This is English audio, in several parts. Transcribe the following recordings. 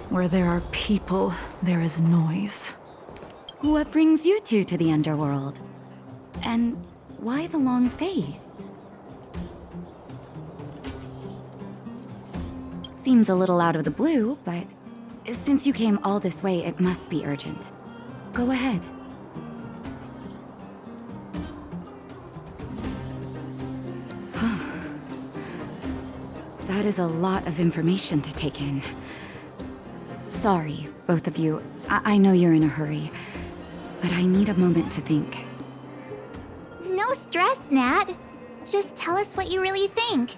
Where there are people, there is noise. What brings you two to the underworld? And why the long face? Seems a little out of the blue, but since you came all this way, it must be urgent. Go ahead. That is a lot of information to take in. Sorry, both of you. I know you're in a hurry, but I need a moment to think. No stress, Nat. Just tell us what you really think.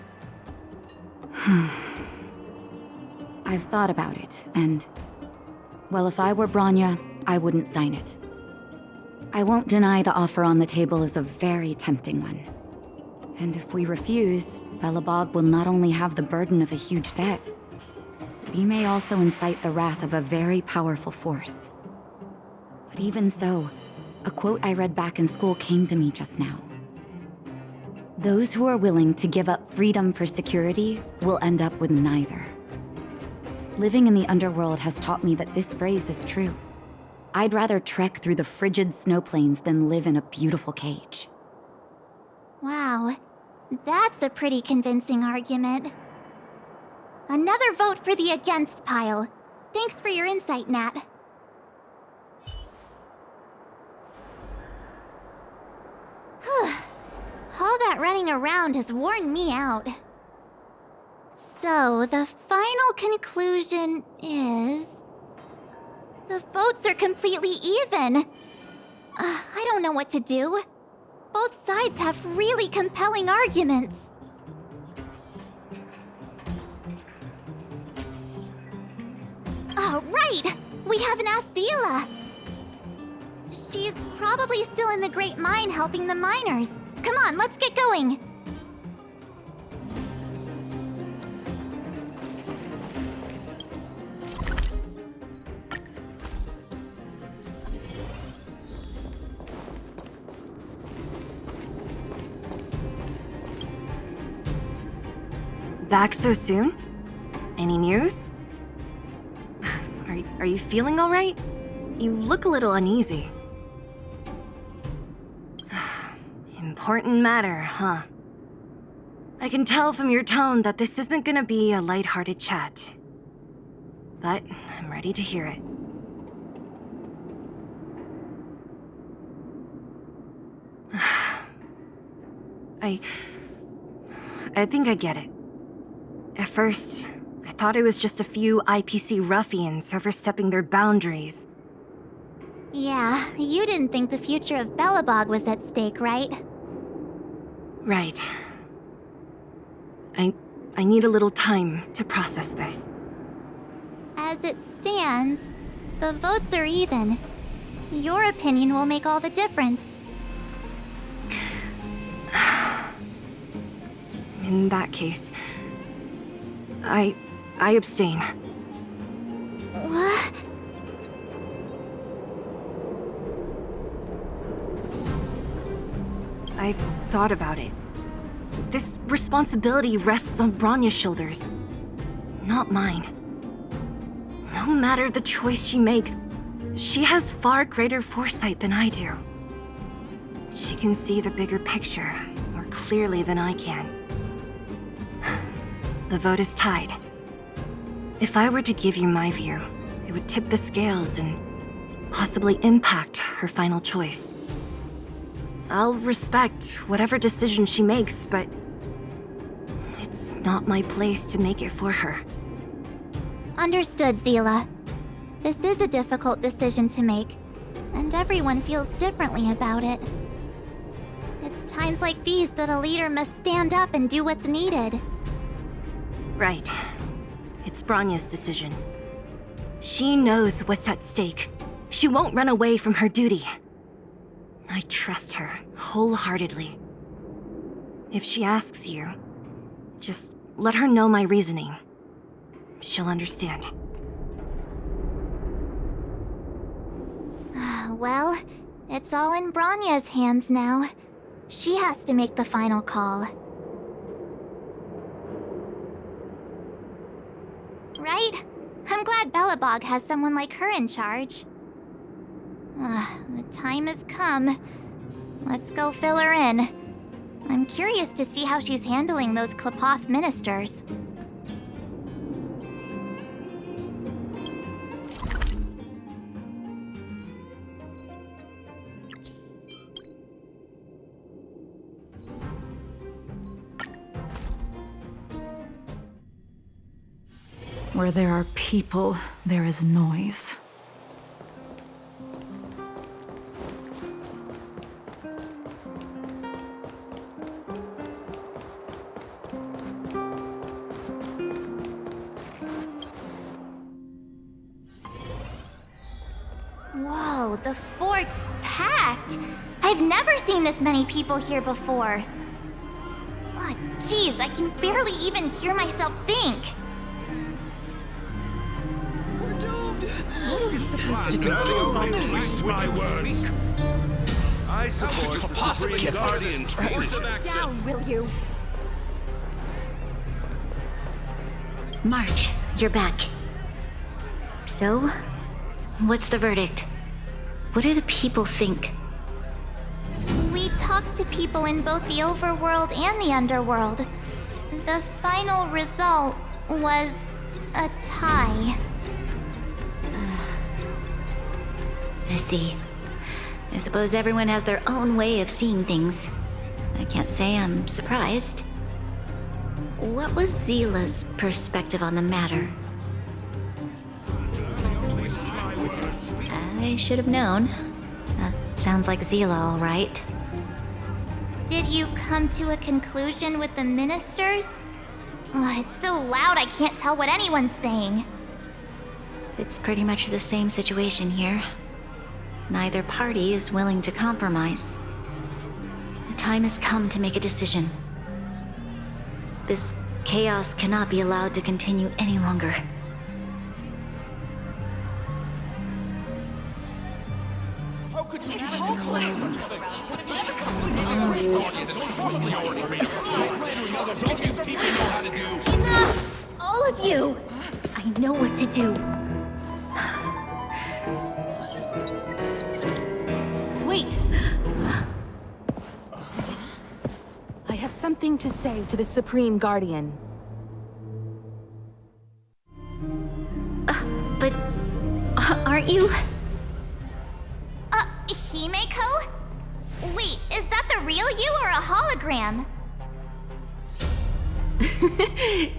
I've thought about it, and... well, if I were Branya, I wouldn't sign it. I won't deny the offer on the table is a very tempting one. And if we refuse, Belobog will not only have the burden of a huge debt, we may also incite the wrath of a very powerful force. But even so, a quote I read back in school came to me just now. Those who are willing to give up freedom for security will end up with neither. Living in the underworld has taught me that this phrase is true. I'd rather trek through the frigid snow plains than live in a beautiful cage. Wow, that's a pretty convincing argument. Another vote for the against pile. Thanks for your insight, Nat. All that running around has worn me out. So, the final conclusion is... the votes are completely even. I don't know what to do. Both sides have really compelling arguments. Oh, right! We haven't asked Zila! She's probably still in the Great Mine helping the miners. Come on, let's get going! Back so soon? Any news? Are you feeling all right? You look a little uneasy. Important matter, huh? I can tell from your tone that this isn't gonna be a lighthearted chat. But I'm ready to hear it. I think I get it. At first, I thought it was just a few IPC ruffians overstepping their boundaries. Yeah, you didn't think the future of Belobog was at stake, right? Right. I need a little time to process this. As it stands, the votes are even. Your opinion will make all the difference. In that case, I abstain. What? I've thought about it. This responsibility rests on Bronya's shoulders, not mine. No matter the choice she makes, she has far greater foresight than I do. She can see the bigger picture more clearly than I can. The vote is tied. If I were to give you my view, it would tip the scales and possibly impact her final choice. I'll respect whatever decision she makes, but it's not my place to make it for her. Understood, Zila. This is a difficult decision to make, and everyone feels differently about it. It's times like these that a leader must stand up and do what's needed. Right. It's Bronya's decision. She knows what's at stake. She won't run away from her duty. I trust her wholeheartedly. If she asks you, just let her know my reasoning. She'll understand. Well, it's all in Bronya's hands now. She has to make the final call. Right? I'm glad Belobog has someone like her in charge. The time has come. Let's go fill her in. I'm curious to see how she's handling those Klapoth ministers. Where there are people, there is noise. Whoa, the fort's packed! I've never seen this many people here before. Oh, jeez, I can barely even hear myself think. Twist my words. I support the Supreme Guardian's decision. Down, will you? March, you're back. So, what's the verdict? What do the people think? We talked to people in both the overworld and the underworld. The final result was a tie. I see. I suppose everyone has their own way of seeing things. I can't say I'm surprised. What was Zila's perspective on the matter? I should have known. That sounds like Zila, all right. Did you come to a conclusion with the ministers? Oh, it's so loud I can't tell what anyone's saying. It's pretty much the same situation here. Neither party is willing to compromise. The time has come to make a decision. This chaos cannot be allowed to continue any longer. Enough! All of you! I know what to do. Wait! I have something to say to the Supreme Guardian. But aren't you? Himeko? Wait, is that the real you or a hologram?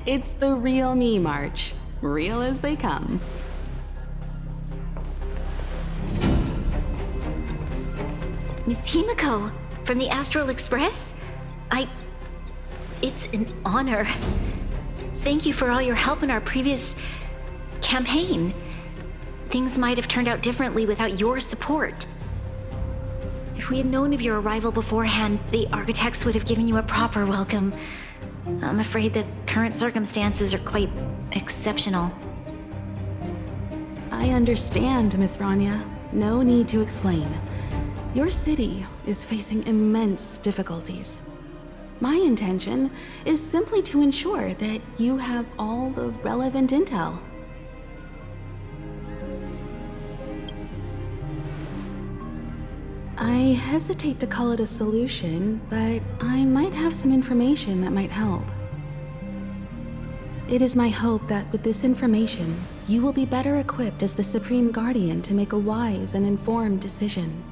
It's the real me, March. Real as they come. Miss Himeko, from the Astral Express? It's an honor. thank you for all your help in our previous campaign. Things might have turned out differently without your support. If we had known of your arrival beforehand, the architects would have given you a proper welcome. I'm afraid the current circumstances are quite exceptional. I understand, Miss Branya. No need to explain. Your city is facing immense difficulties. My intention is simply to ensure that you have all the relevant intel. I hesitate to call it a solution, but I might have some information that might help. It is my hope that with this information, you will be better equipped as the Supreme Guardian to make a wise and informed decision.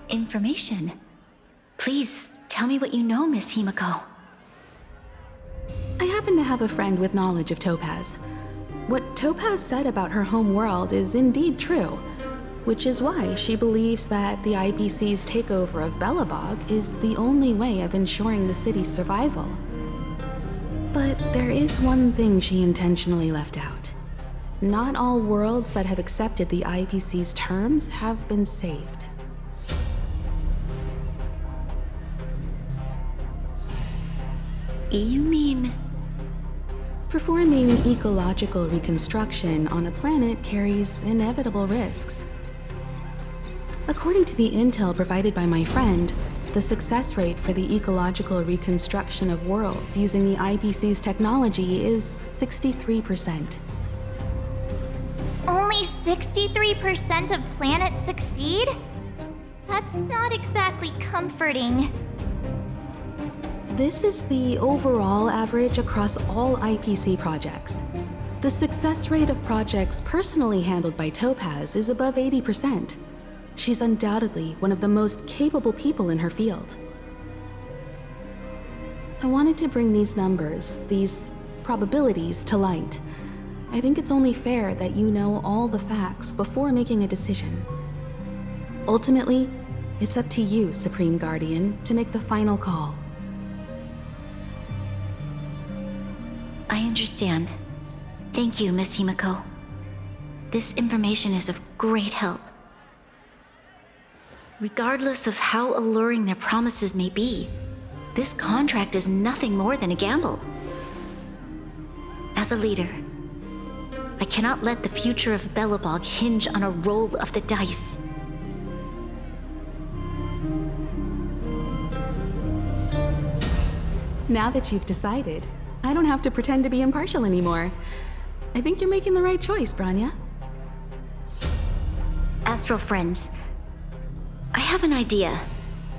Information? Please, tell me what you know, Miss Himiko. I happen to have a friend with knowledge of Topaz. What Topaz said about her home world is indeed true, which is why she believes that the IPC's takeover of Belobog is the only way of ensuring the city's survival. But there is one thing she intentionally left out. Not all worlds that have accepted the IPC's terms have been saved. You mean... Performing ecological reconstruction on a planet carries inevitable risks. According to the intel provided by my friend, the success rate for the ecological reconstruction of worlds using the IPC's technology is 63%. Only 63% of planets succeed? That's not exactly comforting. This is the overall average across all IPC projects. The success rate of projects personally handled by Topaz is above 80%. She's undoubtedly one of the most capable people in her field. I wanted to bring these numbers, these probabilities, to light. I think it's only fair that you know all the facts before making a decision. Ultimately, it's up to you, Supreme Guardian, to make the final call. I understand. Thank you, Miss Himiko. This information is of great help. Regardless of how alluring their promises may be, this contract is nothing more than a gamble. As a leader, I cannot let the future of Belobog hinge on a roll of the dice. Now that you've decided, I don't have to pretend to be impartial anymore. I think you're making the right choice, Branya. Astral friends, I have an idea,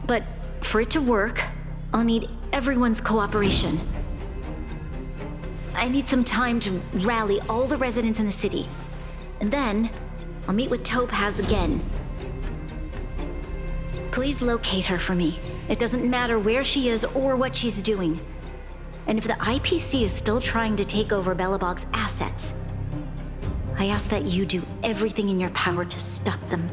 but for it to work, I'll need everyone's cooperation. I need some time to rally all the residents in the city, and then I'll meet with Topaz again. Please locate her for me. It doesn't matter where she is or what she's doing. And if the IPC is still trying to take over Belobog's assets, I ask that you do everything in your power to stop them.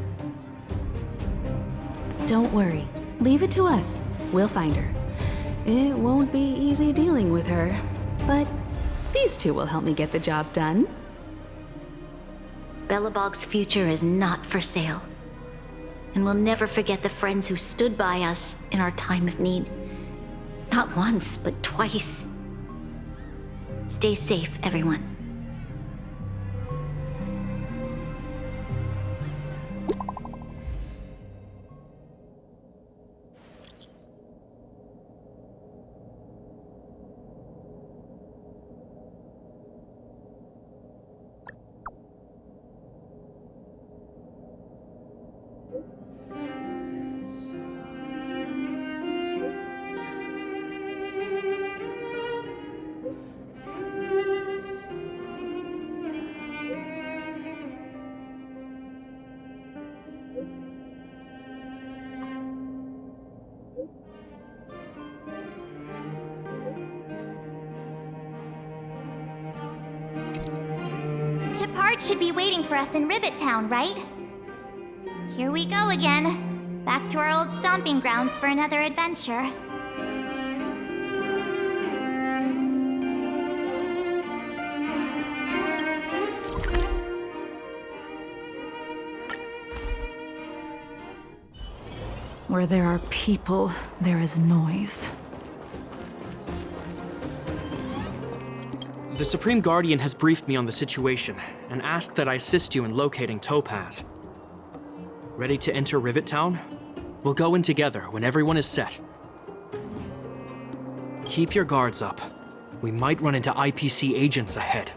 Don't worry. Leave it to us. We'll find her. It won't be easy dealing with her, but these two will help me get the job done. Belobog's future is not for sale. And we'll never forget the friends who stood by us in our time of need. Not once, but twice. Stay safe, everyone. Shepard should be waiting for us in Rivet Town, right? Here we go again. Back to our old stomping grounds for another adventure. Where there are people, there is noise. The Supreme Guardian has briefed me on the situation and asked that I assist you in locating Topaz. Ready to enter Rivet Town? We'll go in together when everyone is set. Keep your guards up. We might run into IPC agents ahead.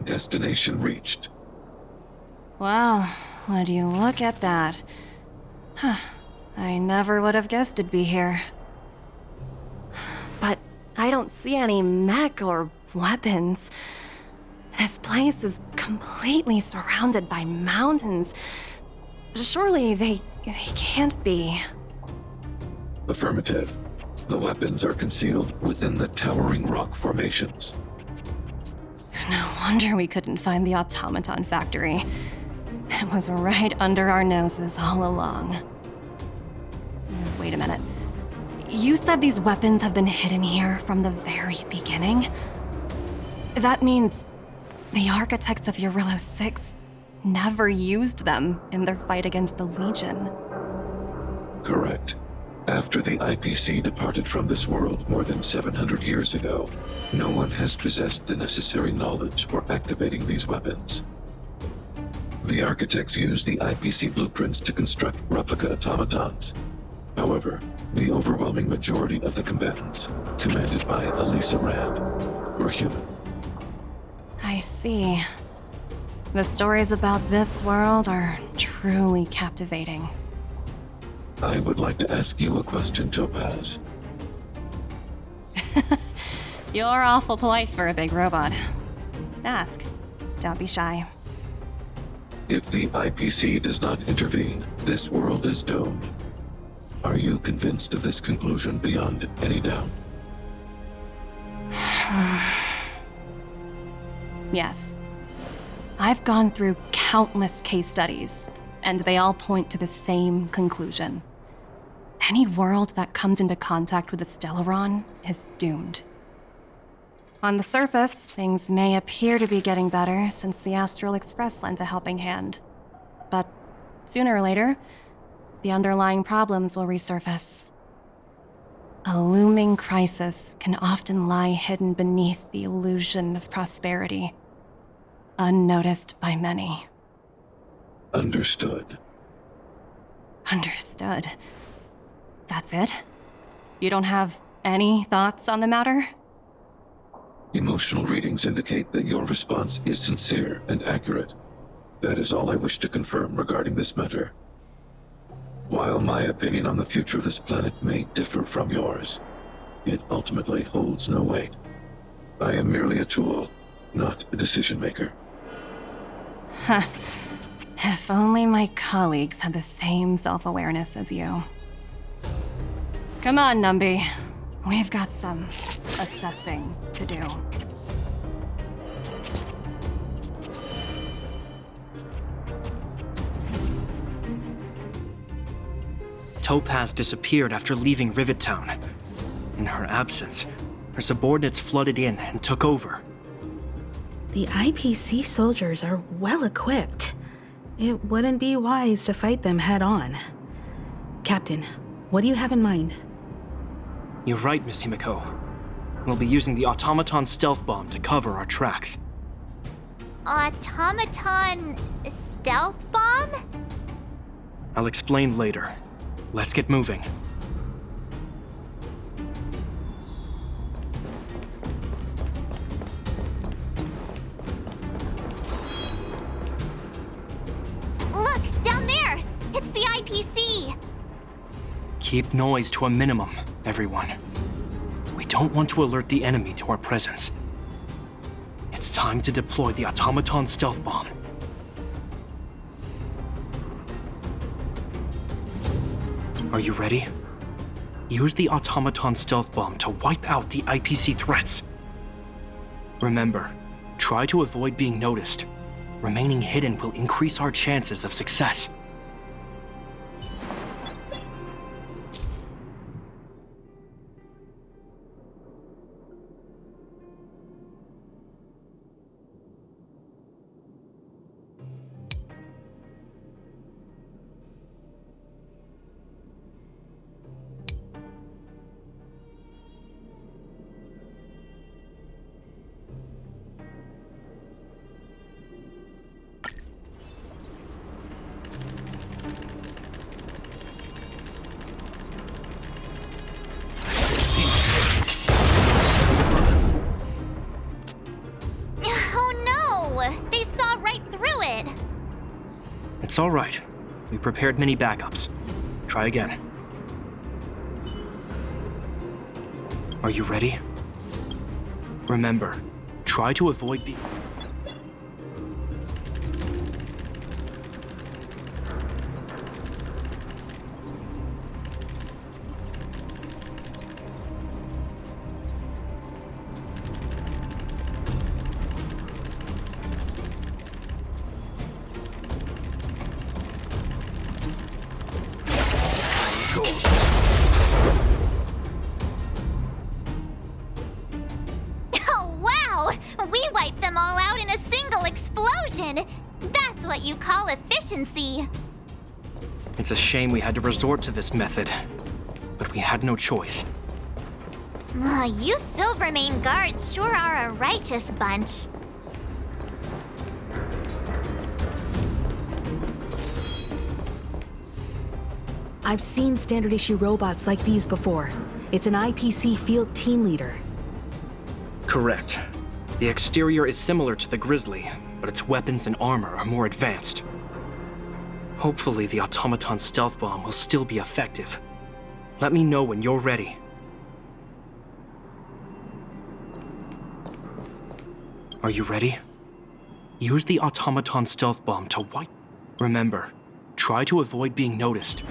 Destination reached. Wow, would you look at that? Huh. I never would have guessed it'd be here. But I don't see any mech or weapons. This place is completely surrounded by mountains. Surely they can't be. Affirmative. The weapons are concealed within the towering rock formations. No wonder we couldn't find the automaton factory. It was right under our noses all along. Wait a minute. You said these weapons have been hidden here from the very beginning? That means the architects of Eurillo 6 never used them in their fight against the Legion. Correct. After the IPC departed from this world more than 700 years ago, no one has possessed the necessary knowledge for activating these weapons. The architects used the IPC blueprints to construct replica automatons. However, the overwhelming majority of the combatants, commanded by Elisa Rand, were human. I see. The stories about this world are truly captivating. I would like to ask you a question, Topaz. You're awful polite for a big robot. Ask. Don't be shy. If the IPC does not intervene, this world is doomed. Are you convinced of this conclusion beyond any doubt? Yes. I've gone through countless case studies, and they all point to the same conclusion. Any world that comes into contact with the Stellaron is doomed. On the surface, things may appear to be getting better since the Astral Express lent a helping hand. But sooner or later, the underlying problems will resurface. A looming crisis can often lie hidden beneath the illusion of prosperity, unnoticed by many. Understood. Understood. That's it? You don't have any thoughts on the matter? Emotional readings indicate that your response is sincere and accurate. That is all I wish to confirm regarding this matter. While my opinion on the future of this planet may differ from yours, it ultimately holds no weight. I am merely a tool, not a decision maker. Huh. If only my colleagues had the same self-awareness as you. Come on, Numby. We've got some assessing to do. Topaz disappeared after leaving Rivet Town. In her absence, her subordinates flooded in and took over. The IPC soldiers are well equipped. It wouldn't be wise to fight them head on. Captain, what do you have in mind? You're right, Miss Himiko. We'll be using the automaton stealth bomb to cover our tracks. Automaton stealth bomb? I'll explain later. Let's get moving. Look, down there! It's the IPC! Keep noise to a minimum, everyone. We don't want to alert the enemy to our presence. It's time to deploy the automaton stealth bomb. Are you ready? Use the automaton stealth bomb to wipe out the IPC threats. Remember, try to avoid being noticed. Remaining hidden will increase our chances of success. It's all right. We prepared many backups. Try again. Are you ready? Remember, try to avoid being... Oh, wow! We wiped them all out in a single explosion! That's what you call efficiency! It's a shame we had to resort to this method, but we had no choice. You Silvermane guards sure are a righteous bunch. I've seen standard issue robots like these before. It's an IPC field team leader. Correct. The exterior is similar to the Grizzly, but its weapons and armor are more advanced. Hopefully the automaton stealth bomb will still be effective. Let me know when you're ready. Are you ready? Use the automaton stealth bomb to wipe... Remember, try to avoid being noticed.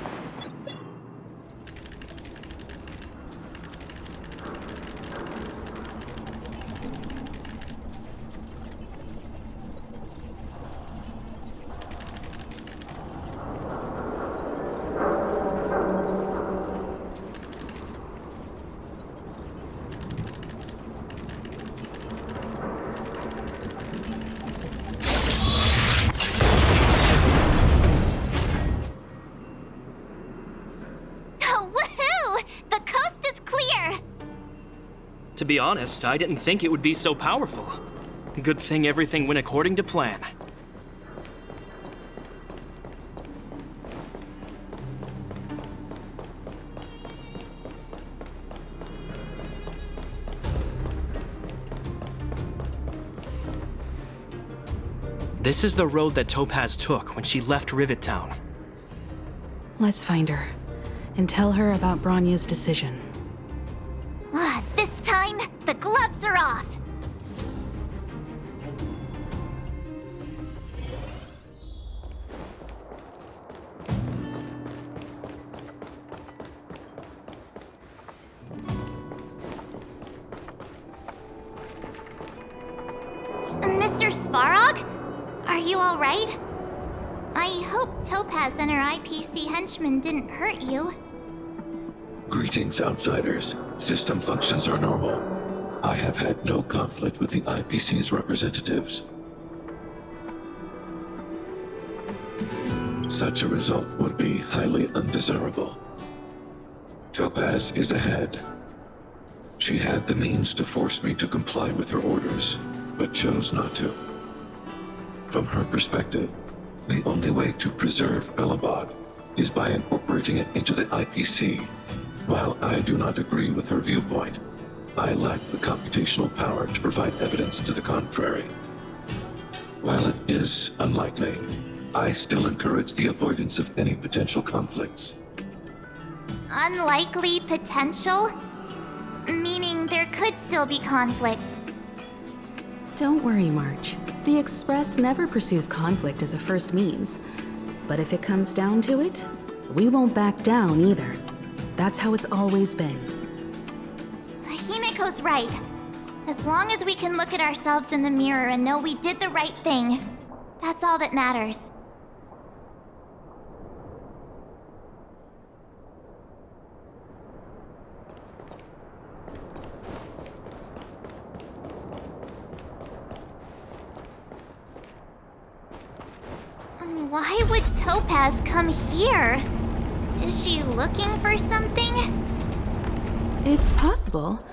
To be honest, I didn't think it would be so powerful. Good thing everything went according to plan. This is the road that Topaz took when she left Rivet Town. Let's find her, and tell her about Bronya's decision. This time, the gloves are off! Mr. Svarog? Are you alright? I hope Topaz and her IPC henchmen didn't hurt you. Greetings, outsiders. System functions are normal. I have had no conflict with the IPC's representatives. Such a result would be highly undesirable. Topaz is ahead. She had the means to force me to comply with her orders, but chose not to. From her perspective, the only way to preserve Belobog is by incorporating it into the IPC. While I do not agree with her viewpoint, I lack the computational power to provide evidence to the contrary. While it is unlikely, I still encourage the avoidance of any potential conflicts. Unlikely potential? Meaning there could still be conflicts. Don't worry, March. The Express never pursues conflict as a first means. But if it comes down to it, We won't back down either. That's how it's always been. Himiko's right. As long as we can look at ourselves in the mirror and know we did the right thing, that's all that matters. Why would Topaz come here? Is she looking for something? It's possible.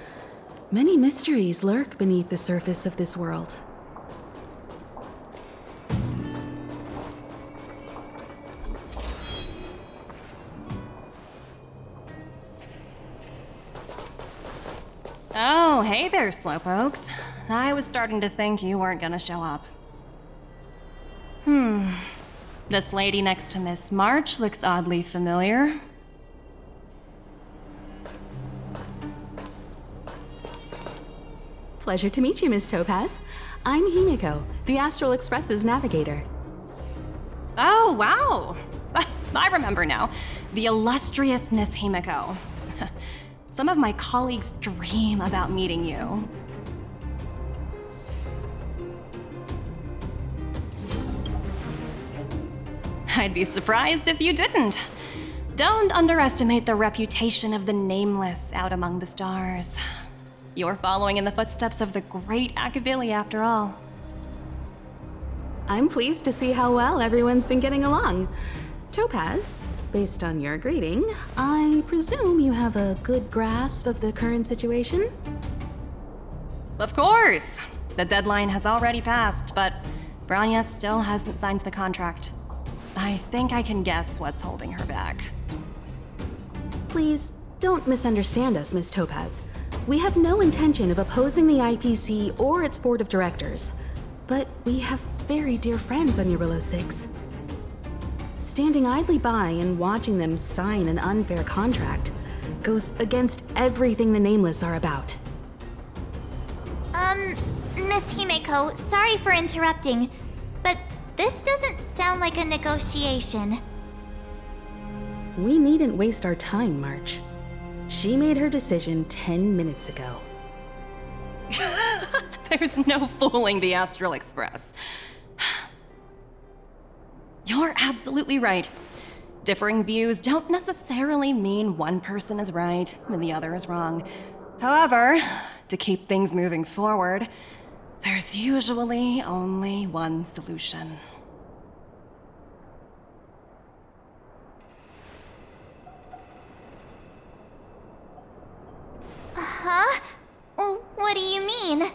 Many mysteries lurk beneath the surface of this world. Oh, hey there, slowpokes. I was starting to think you weren't gonna show up. This lady next to Miss March looks oddly familiar. Pleasure to meet you, Miss Topaz. I'm Himiko, the Astral Express's navigator. Oh, wow! I remember now. The illustrious Miss Himiko. Some of my colleagues dream about meeting you. I'd be surprised if you didn't. Don't underestimate the reputation of the nameless out among the stars. You're following in the footsteps of the great Akabili, after all. I'm pleased to see how well everyone's been getting along. Topaz, based on your greeting, I presume you have a good grasp of the current situation? Of course! The deadline has already passed, but Branya still hasn't signed the contract. I think I can guess what's holding her back. Please, don't misunderstand us, Miss Topaz. We have no intention of opposing the IPC or its board of directors, but we have very dear friends on Eurillo 6. Standing idly by and watching them sign an unfair contract goes against everything the Nameless are about. Miss Himeko, sorry for interrupting, but this doesn't sound like a negotiation. We needn't waste our time, March. She made her decision 10 minutes ago. There's no fooling the Astral Express. You're absolutely right. Differing views don't necessarily mean one person is right and the other is wrong. However, to keep things moving forward, there's usually only one solution. Huh? What do you mean?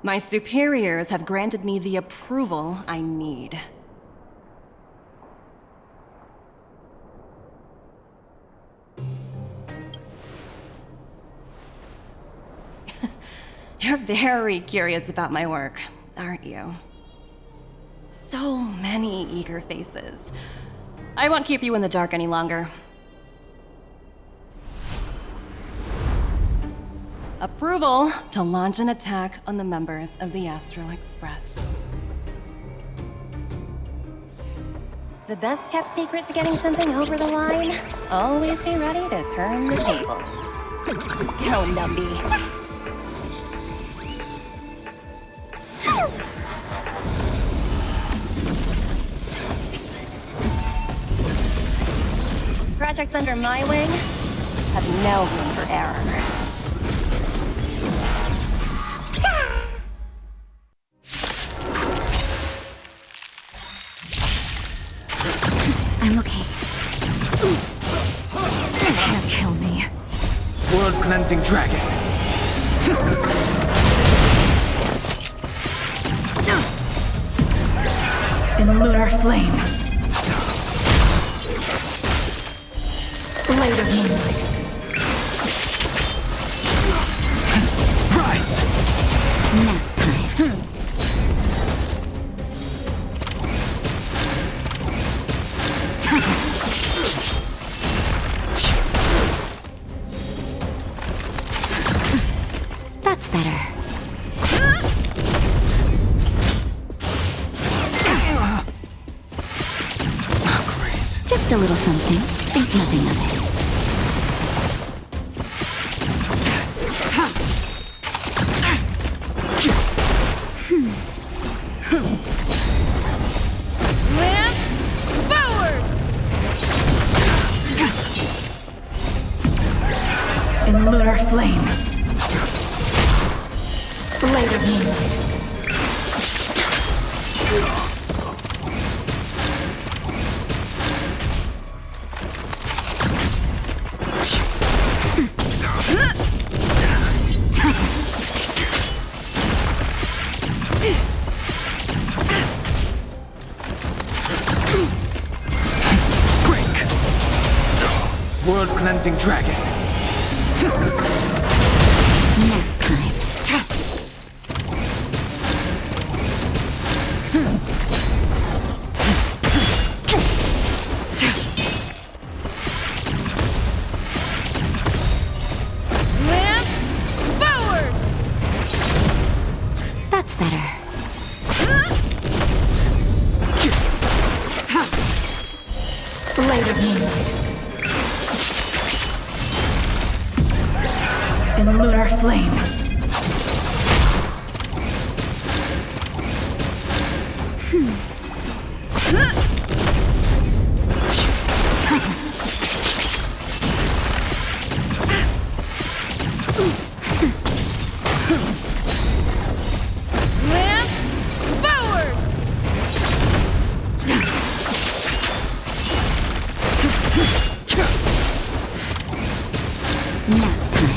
My superiors have granted me the approval I need. You're very curious about my work, aren't you? So many eager faces. I won't keep you in the dark any longer. Approval to launch an attack on the members of the Astral Express. The best kept secret to getting something over the line? Always be ready to turn the tables. Go, Numby. Projects under my wing have no room for error. I'm okay. Can't kill me. World-cleansing dragon. In lunar flame. Blade of moonlight. Rise! Nap time. That's better. Grace. Just a little something. Think nothing of it. In lunar flame. Blade of moonlight. World cleansing dragon. Nap time. That's better. Blade of moonlight. In lunar flame. Nap time.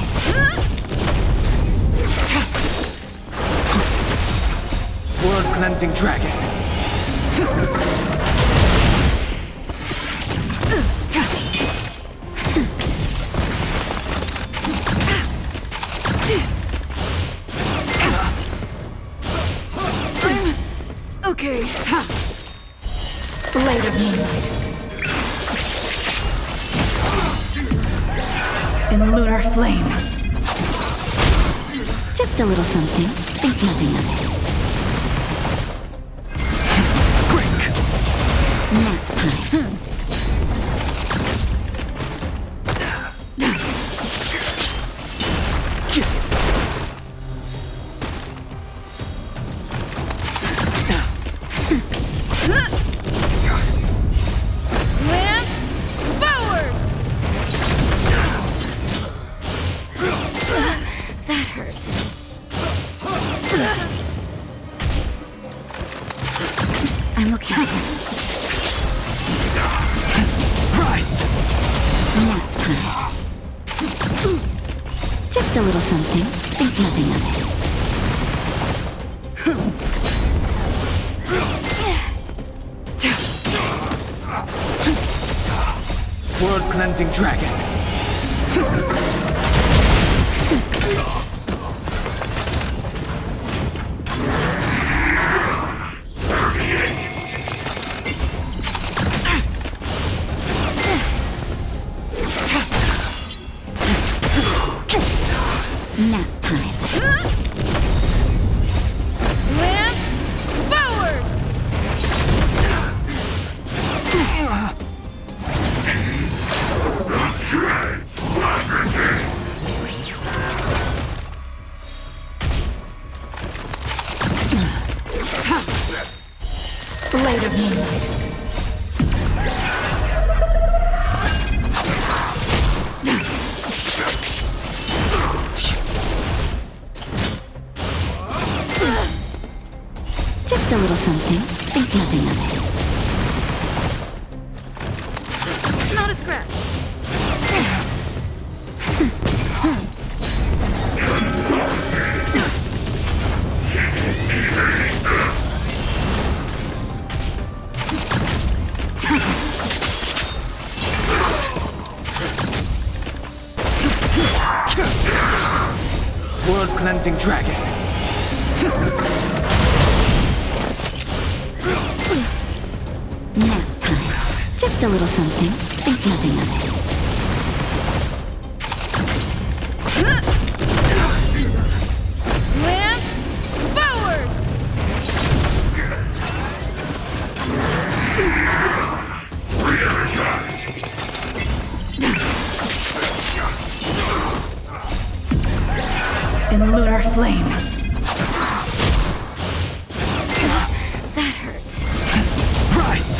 World cleansing dragon. Okay. Blade of moonlight. In lunar flame. Just a little something. Think nothing of it. Nap time. That hurt. I'm okay. Rise! Nap time. Just a little something. Think nothing of it. World cleansing dragon. Nap time. Blade of moonlight. Just a little something. Think nothing of it. Not a scratch. World cleansing dragon. Nap time. Just a little something. Think nothing of it. Realize In lunar flame. That hurt. Rise!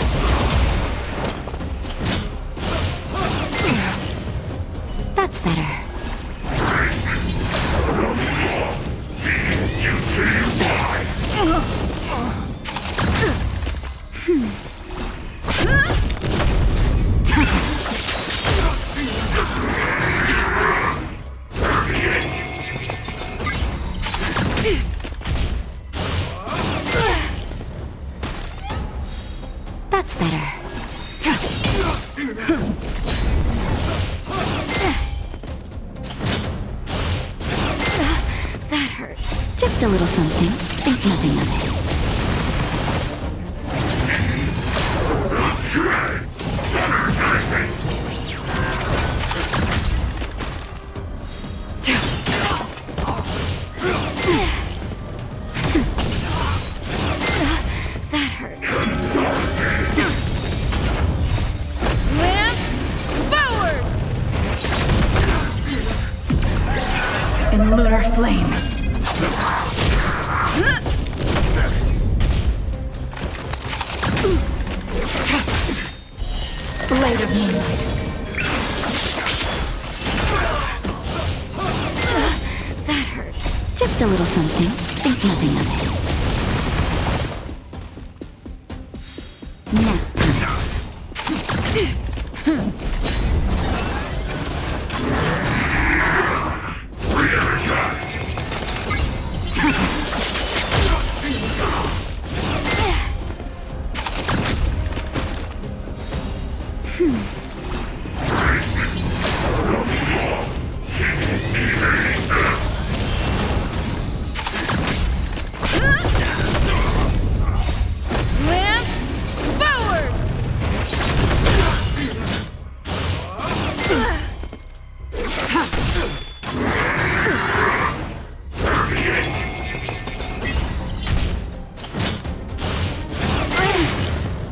That's better. That's better. That hurts. Just a little something. Think nothing of it. That hurts. Lance, forward! In lunar flame. Blade of moonlight. That hurts. Just a little something. Think nothing of it. Nap time. Lance, forward!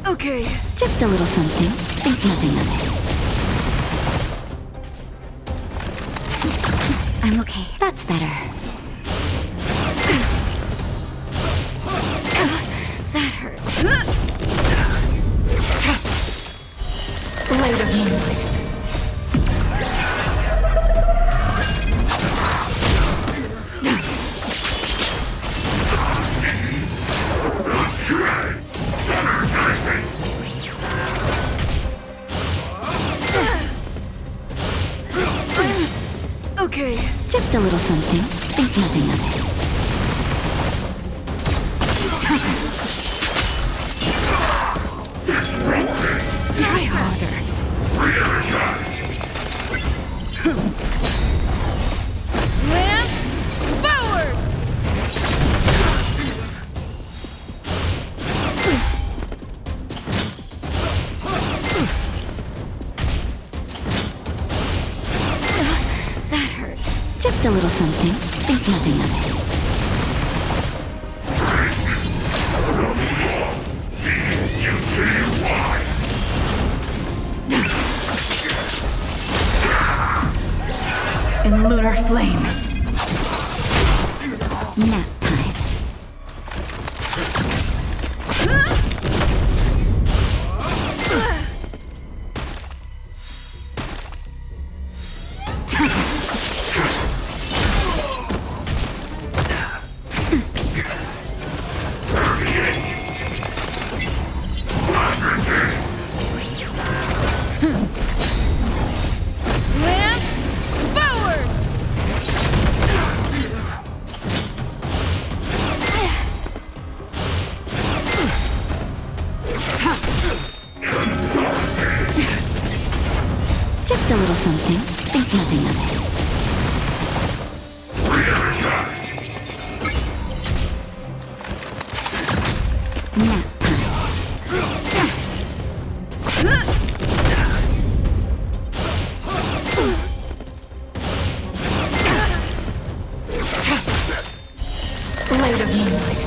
Okay. Just a little something. Think nothing of it. I'm okay. That's better. That hurts. Blade of moonlight. Okay. Just a little something. Think nothing of it. Try harder. Lance, forward! That hurts. Just a little something. Think nothing of it. In lunar flame. Nap time. Lance, forward! Just a little something. Think nothing of it. Nap time. Blade of moonlight.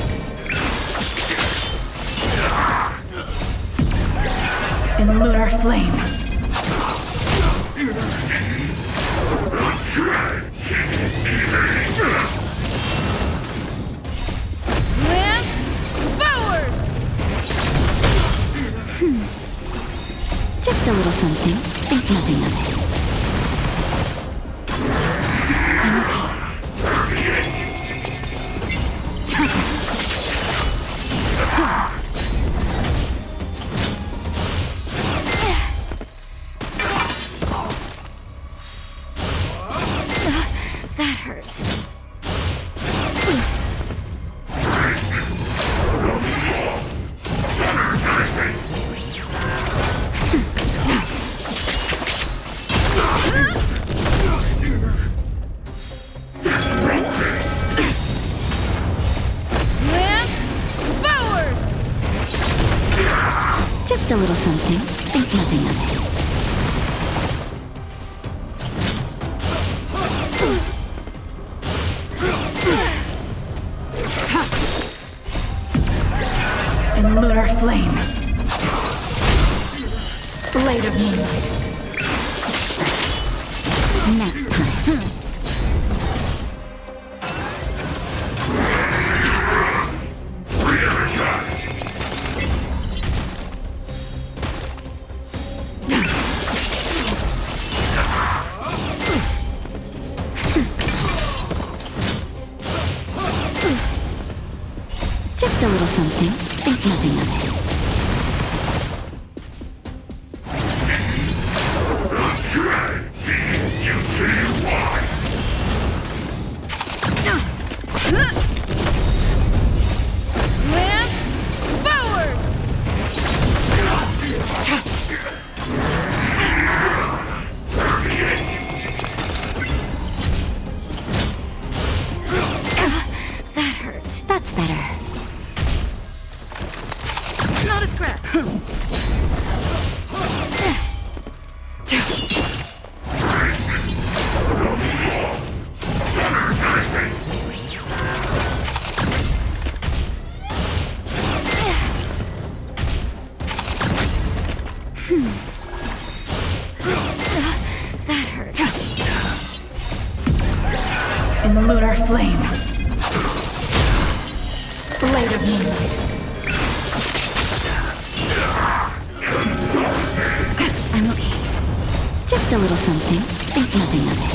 In lunar flame. Just a little something. Think nothing of it. That hurt. Just a little something. Think nothing of it. In lunar flame. Blade of moonlight. Nap time. Just a little something. Think nothing of it. That hurt. That's better. Not a scratch. That hurt. In lunar flame. Blade of moonlight. I'm okay. Just a little something. Think nothing of it.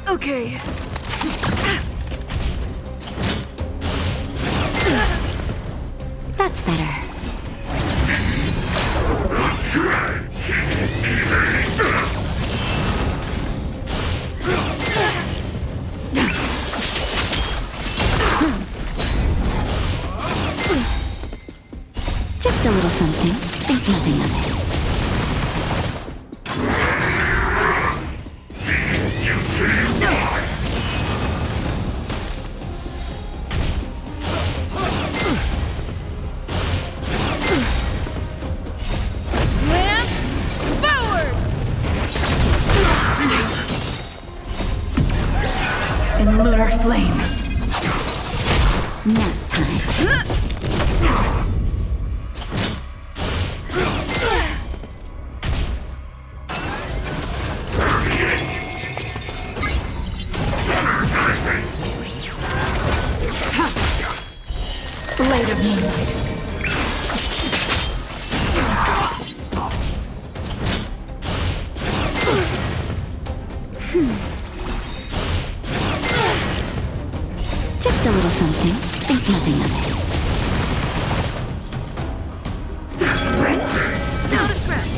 Okay. That's better. Just a little something. Think nothing of it. In lunar flame. Nap time. Blade of moonlight. Just a little something. Think nothing of it. Not a scratch.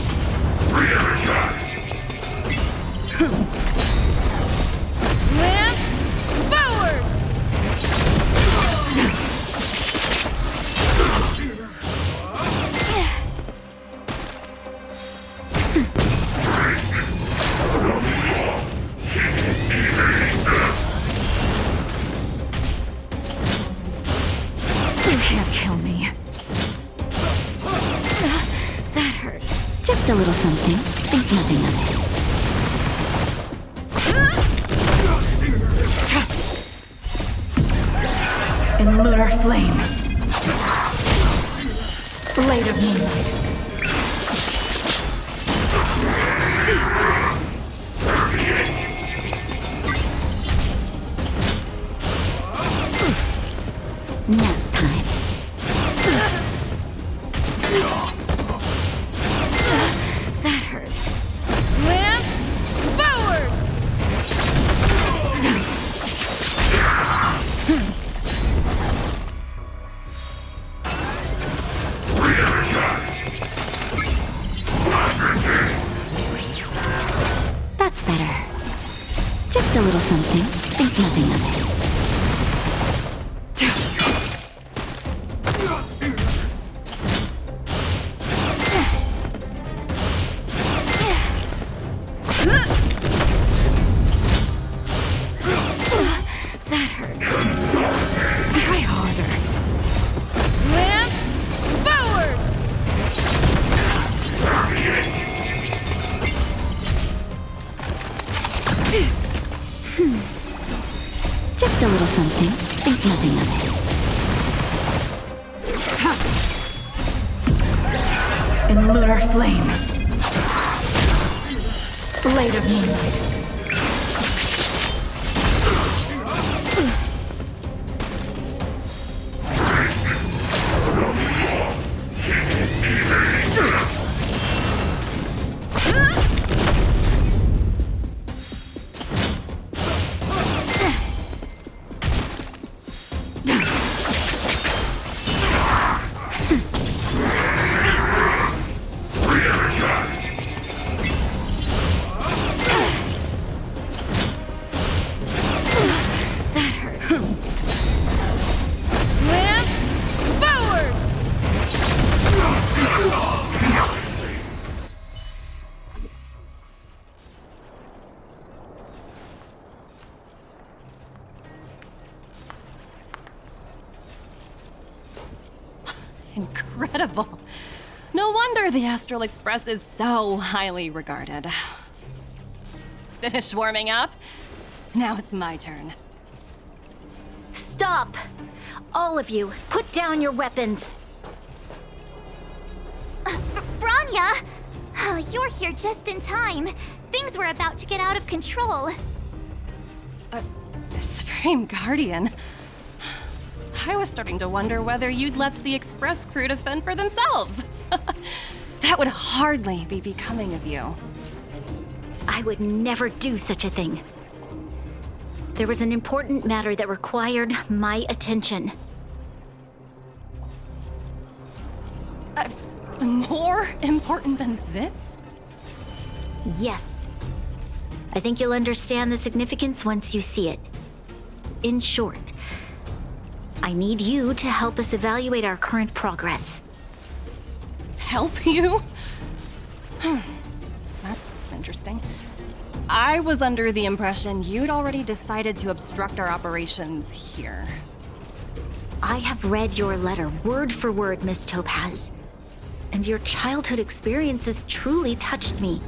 You can't kill me. That hurt. Just a little something. Think nothing of it. In lunar flame. Blade of moonlight. Nap time. That hurts. Lance, forward! That's better. Just a little something. Think nothing of it. That hurts. Try harder. Lance, forward! Just a little something. Think nothing of it. In lunar flame. Blade of moonlight. Lance, forward! Incredible. No wonder the Astral Express is so highly regarded. Finished warming up? Now it's my turn. Stop! All of you, put down your weapons. Branya! You're here just in time. Things were about to get out of control. Supreme Guardian. I was starting to wonder whether you'd left the Express crew to fend for themselves. That would hardly be becoming of you. I would never do such a thing. There was an important matter that required my attention. More important than this? Yes. I think you'll understand the significance once you see it. In short, I need you to help us evaluate our current progress. Help you? That's interesting. I was under the impression you'd already decided to obstruct our operations here. I have read your letter word for word, Miss Topaz. And your childhood experiences truly touched me.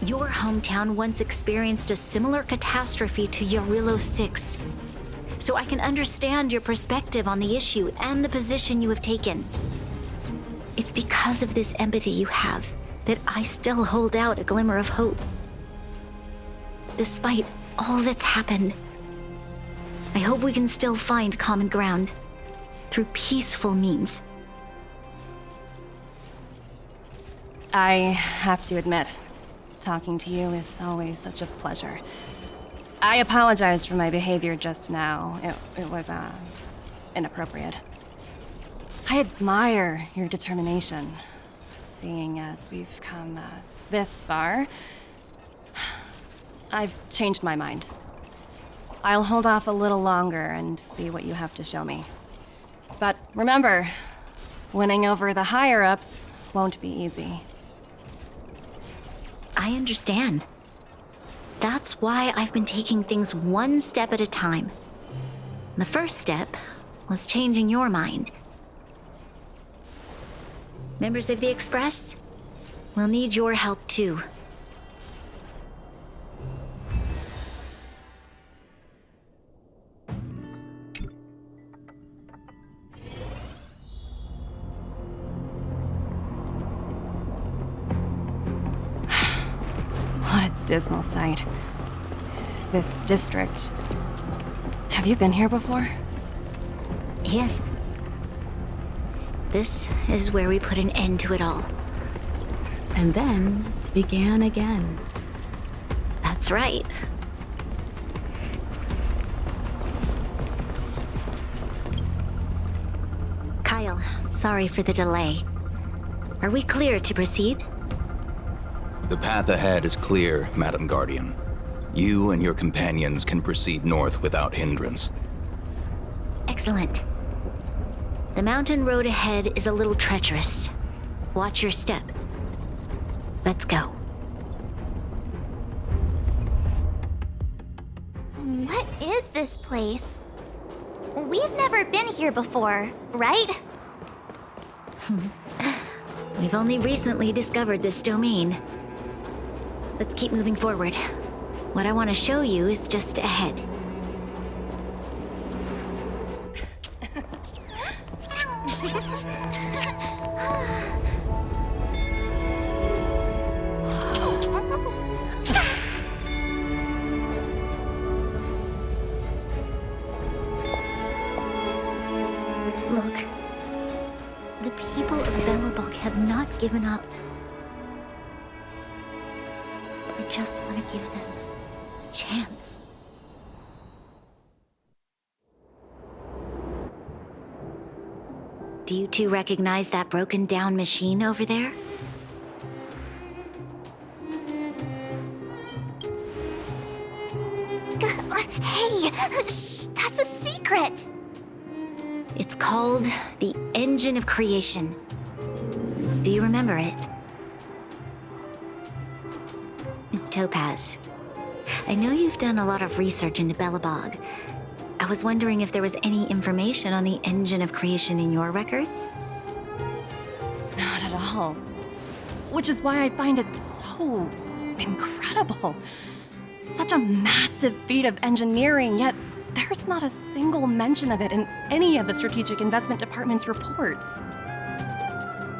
Your hometown once experienced a similar catastrophe to Yarillo 6. So I can understand your perspective on the issue and the position you have taken. It's because of this empathy you have that I still hold out a glimmer of hope. Despite all that's happened, I hope we can still find common ground through peaceful means. I have to admit, talking to you is always such a pleasure. I apologize for my behavior just now. It was, inappropriate. I admire your determination, seeing as we've come, this far. I've changed my mind. I'll hold off a little longer and see what you have to show me. But remember, winning over the higher-ups won't be easy. I understand. That's why I've been taking things one step at a time. The first step was changing your mind. Members of the Express, we'll need your help too. What a dismal sight. This district. Have you been here before? Yes. This is where we put an end to it all. And then began again. That's right. Kyle, sorry for the delay. Are we clear to proceed? The path ahead is clear, Madam Guardian. You and your companions can proceed north without hindrance. Excellent. The mountain road ahead is a little treacherous. Watch your step. Let's go. What is this place? We've never been here before, right? We've only recently discovered this domain. Let's keep moving forward. What I want to show you is just ahead. Look. The people of Belobog have not given up. I just want to give them a chance. Do you two recognize that broken down machine over there? Hey, shh, that's a secret. It's called the Engine of Creation. Do you remember it? Miss Topaz, I know you've done a lot of research into Belobog. I was wondering if there was any information on the Engine of Creation in your records? Not at all. Which is why I find it so incredible. Such a massive feat of engineering, yet there's not a single mention of it in any of the Strategic Investment Department's reports.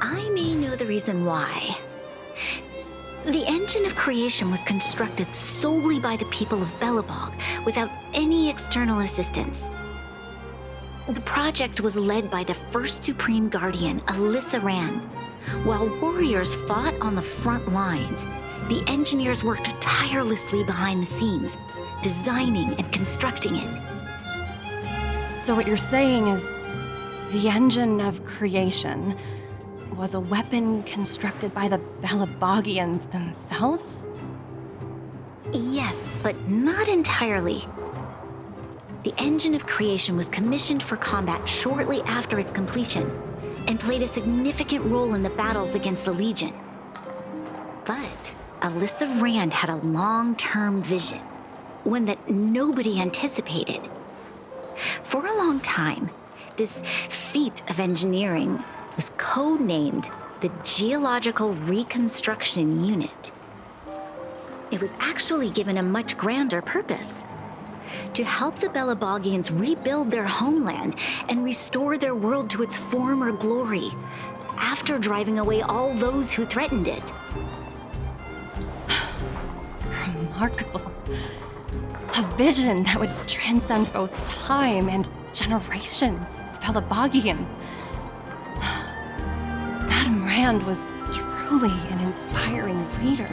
I may know the reason why. The Engine of Creation was constructed solely by the people of Belobog, without any external assistance. The project was led by the first Supreme Guardian, Alyssa Rand. While warriors fought on the front lines, the engineers worked tirelessly behind the scenes, designing and constructing it. So what you're saying is, the Engine of Creation was a weapon constructed by the Belabogians themselves? Yes, but not entirely. The Engine of Creation was commissioned for combat shortly after its completion, and played a significant role in the battles against the Legion. But Alyssa Rand had a long-term vision, one that nobody anticipated. For a long time, this feat of engineering was codenamed the Geological Reconstruction Unit. It was actually given a much grander purpose: to help the Belabogians rebuild their homeland and restore their world to its former glory, after driving away all those who threatened it. Remarkable. A vision that would transcend both time and generations of Belabogians. Madame Rand was truly an inspiring leader.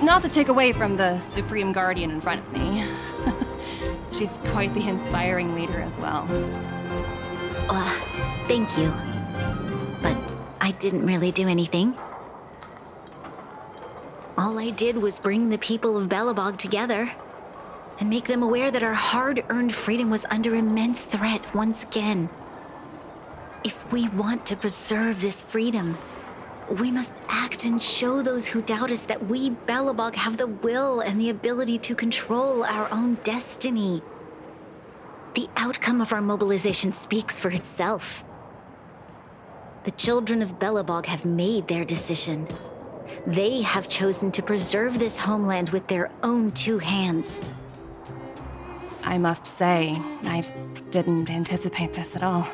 Not to take away from the Supreme Guardian in front of me. She's quite the inspiring leader as well. Thank you. But I didn't really do anything. All I did was bring the people of Belobog together and make them aware that our hard-earned freedom was under immense threat once again. If we want to preserve this freedom, we must act and show those who doubt us that we Belobog have the will and the ability to control our own destiny. The outcome of our mobilization speaks for itself. The children of Belobog have made their decision. They have chosen to preserve this homeland with their own two hands. I must say, I didn't anticipate this at all.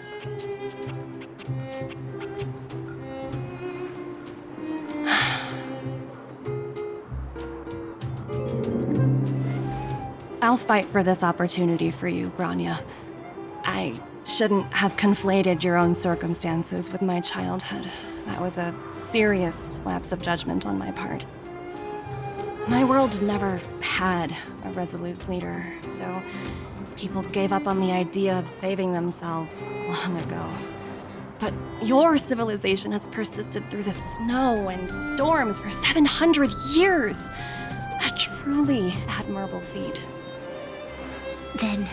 I'll fight for this opportunity for you, Branya. I shouldn't have conflated your own circumstances with my childhood. That was a serious lapse of judgment on my part. My world never had a resolute leader, so people gave up on the idea of saving themselves long ago. But your civilization has persisted through the snow and storms for 700 years. A truly admirable feat. Then,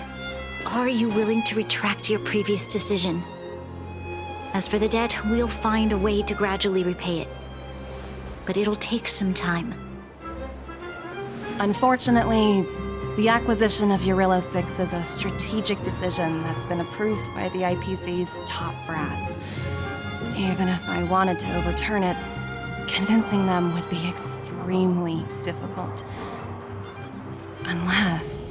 are you willing to retract your previous decision? As for the debt, we'll find a way to gradually repay it. But it'll take some time. Unfortunately, the acquisition of Urilla 6 is a strategic decision that's been approved by the IPC's top brass. Even if I wanted to overturn it, convincing them would be extremely difficult. Unless...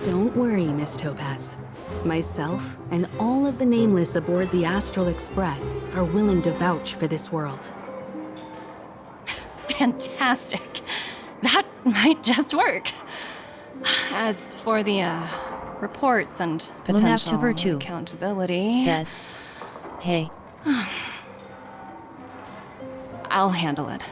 Don't worry, Miss Topaz. Myself and all of the Nameless aboard the Astral Express are willing to vouch for this world. Fantastic. That might just work. As for the, reports and potential accountability... Said, hey. I'll handle it.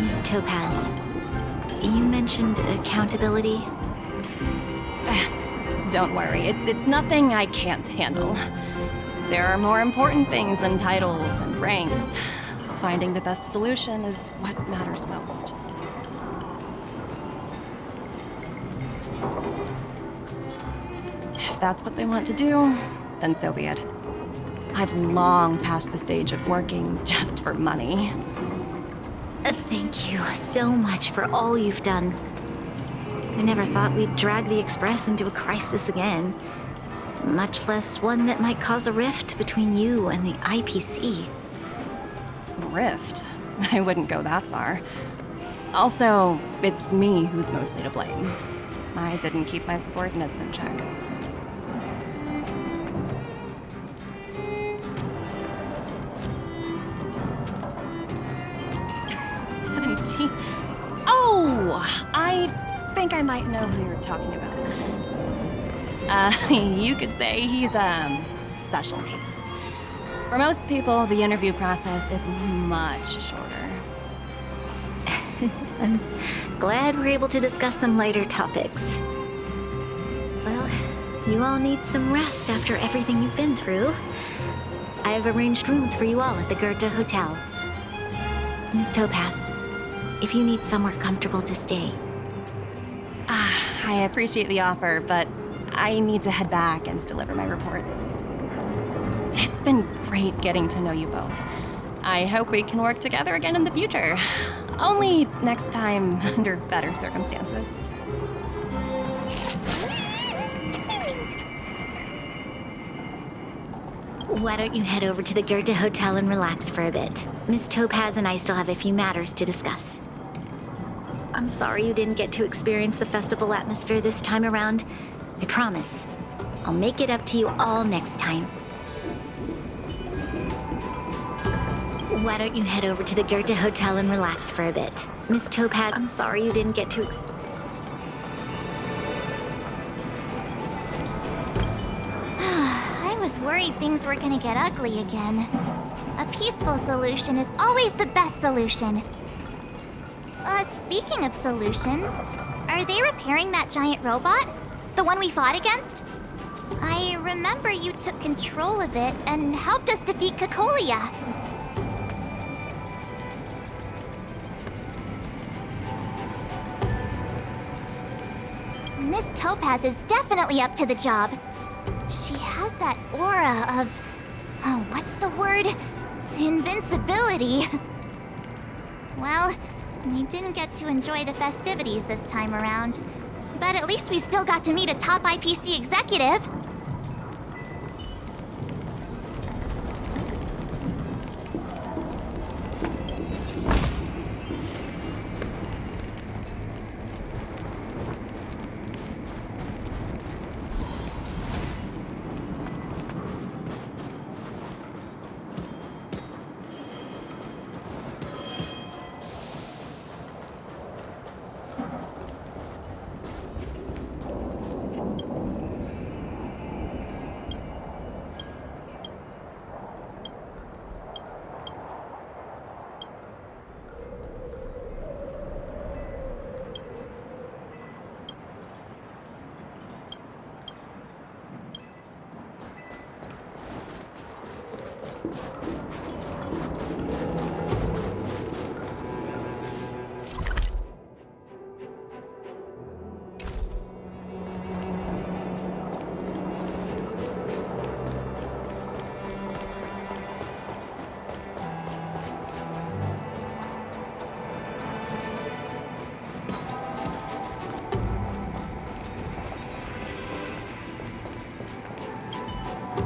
Miss Topaz, you mentioned accountability. Don't worry, it's nothing I can't handle. There are more important things than titles and ranks. Finding the best solution is what matters most. If that's what they want to do, then so be it. I've long passed the stage of working just for money. Thank you so much for all you've done. I never thought we'd drag the Express into a crisis again, much less one that might cause a rift between you and the IPC. Rift? I wouldn't go that far. Also, it's me who's mostly to blame. I didn't keep my subordinates in check. Oh, I think I might know who you're talking about. You could say he's a special case. For most people, the interview process is much shorter. I'm glad we're able to discuss some lighter topics. Well, you all need some rest after everything you've been through. I have arranged rooms for you all at the Goethe Hotel. Miss Topaz, if you need somewhere comfortable to stay. I appreciate the offer, but I need to head back and deliver my reports. It's been great getting to know you both. I hope we can work together again in the future. Only next time under better circumstances. Why don't you head over to the Goethe Hotel and relax for a bit? Miss Topaz and I still have a few matters to discuss. I'm sorry you didn't get to experience the festival atmosphere this time around. I promise, I'll make it up to you all next time. Why don't you head over to the Goethe Hotel and relax for a bit? Miss Topaz, I'm sorry you didn't get to I was worried things were gonna get ugly again. A peaceful solution is always the best solution. Speaking of solutions, are they repairing that giant robot? The one we fought against? I remember you took control of it and helped us defeat Cacolia. Miss Topaz is definitely up to the job. She has that aura of... oh, what's the word? Invincibility. Well, we didn't get to enjoy the festivities this time around. But at least we still got to meet a top IPC executive.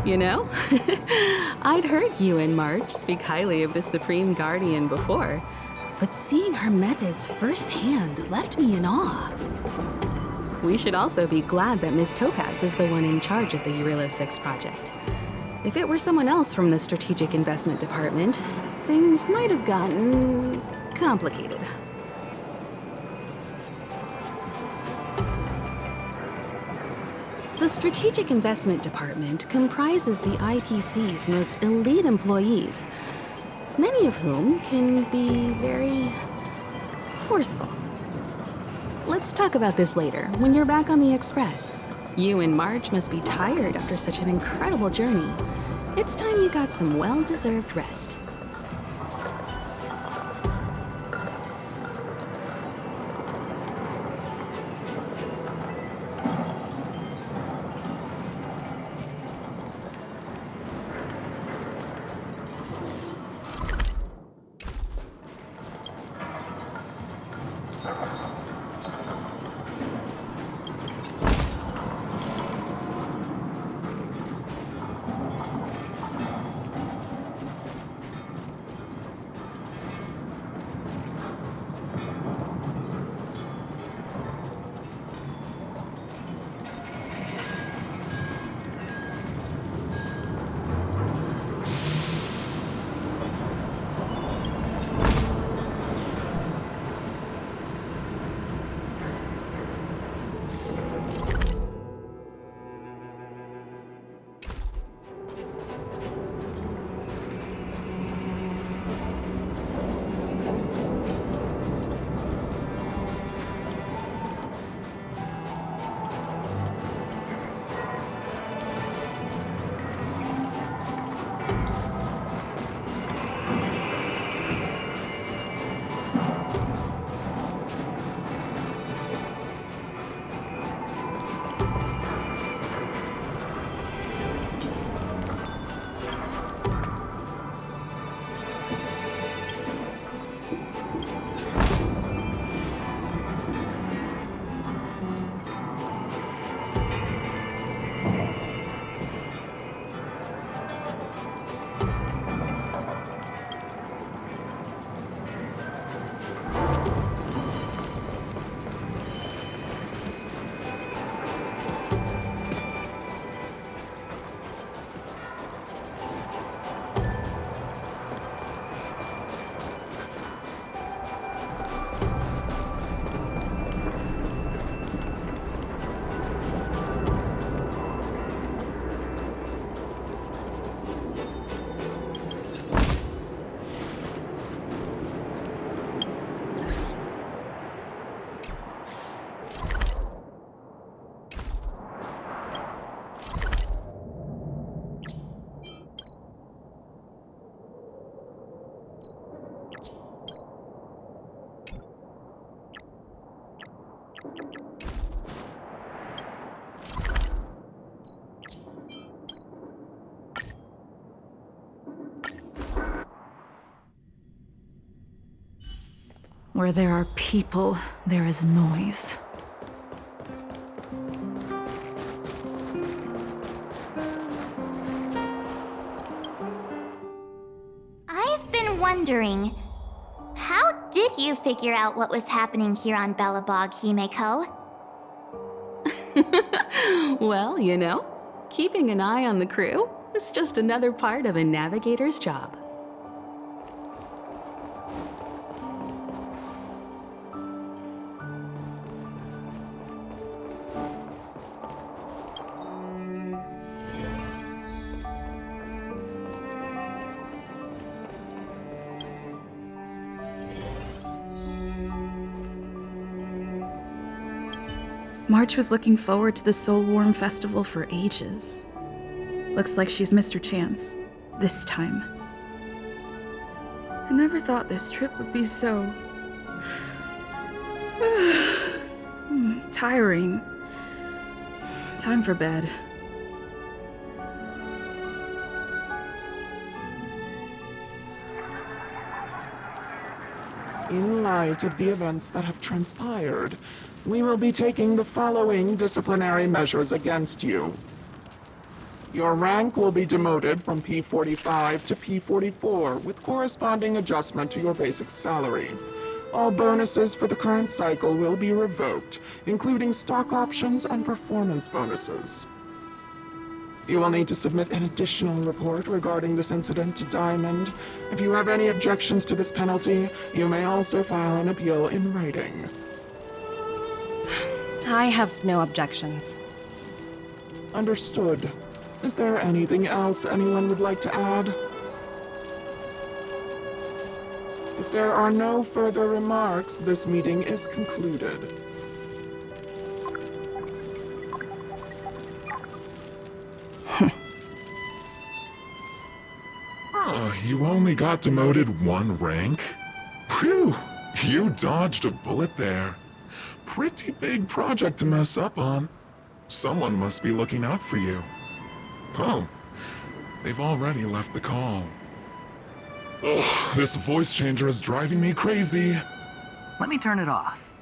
You know, I'd heard you and March speak highly of the Supreme Guardian before, but seeing her methods firsthand left me in awe. We should also be glad that Ms. Topaz is the one in charge of the Eurilo 6 project. If it were someone else from the Strategic Investment Department, things might have gotten complicated. The Strategic Investment Department comprises the IPC's most elite employees, many of whom can be very forceful. Let's talk about this later, when you're back on the Express. You and Marge must be tired after such an incredible journey. It's time you got some well-deserved rest. Where there are people, there is noise. I've been wondering, how did you figure out what was happening here on Belobog, Himeko? Well, you know, keeping an eye on the crew is just another part of a navigator's job. March was looking forward to the Soul Warm Festival for ages. Looks like she's missed her chance. This time. I never thought this trip would be so... tiring. Time for bed. In light of the events that have transpired, we will be taking the following disciplinary measures against you. Your rank will be demoted from P45 to P44 with corresponding adjustment to your basic salary. All bonuses for the current cycle will be revoked, including stock options and performance bonuses. You will need to submit an additional report regarding this incident to Diamond. If you have any objections to this penalty, you may also file an appeal in writing. I have no objections. Understood. Is there anything else anyone would like to add? If there are no further remarks, this meeting is concluded. You only got demoted one rank? Phew, you dodged a bullet there. Pretty big project to mess up on. Someone must be looking out for you. Oh, they've already left the call. Ugh, this voice changer is driving me crazy. Let me turn it off.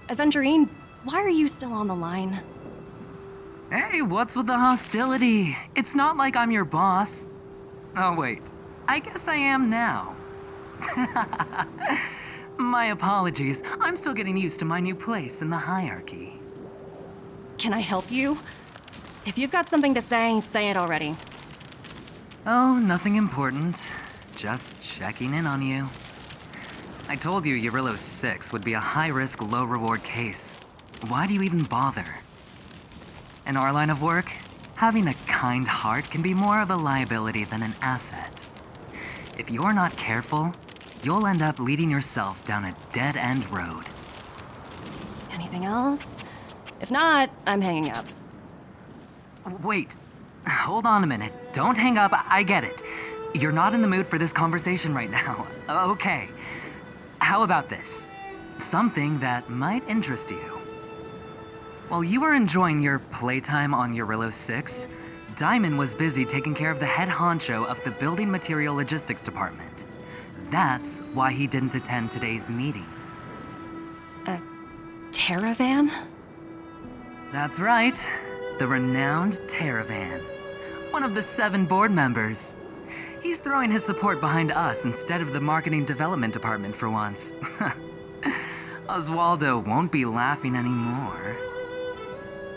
Aventurine, why are you still on the line? Hey, what's with the hostility? It's not like I'm your boss. Oh wait, I guess I am now. My apologies, I'm still getting used to my new place in the hierarchy. Can I help you? If you've got something to say it already. Oh, nothing important. Just checking in on you. I told you Eurillo 6 would be a high-risk, low-reward case. Why do you even bother? In our line of work, having a kind heart can be more of a liability than an asset. If you're not careful, you'll end up leading yourself down a dead-end road. Anything else? If not, I'm hanging up. Wait, hold on a minute. Don't hang up, I get it. You're not in the mood for this conversation right now. Okay. How about this? Something that might interest you. While you were enjoying your playtime on Eurillo 6, Diamond was busy taking care of the head honcho of the Building Material Logistics Department. That's why he didn't attend today's meeting. A Terravan? That's right. The renowned Terravan. One of the 7 board members. He's throwing his support behind us instead of the Marketing Development Department for once. Oswaldo won't be laughing anymore.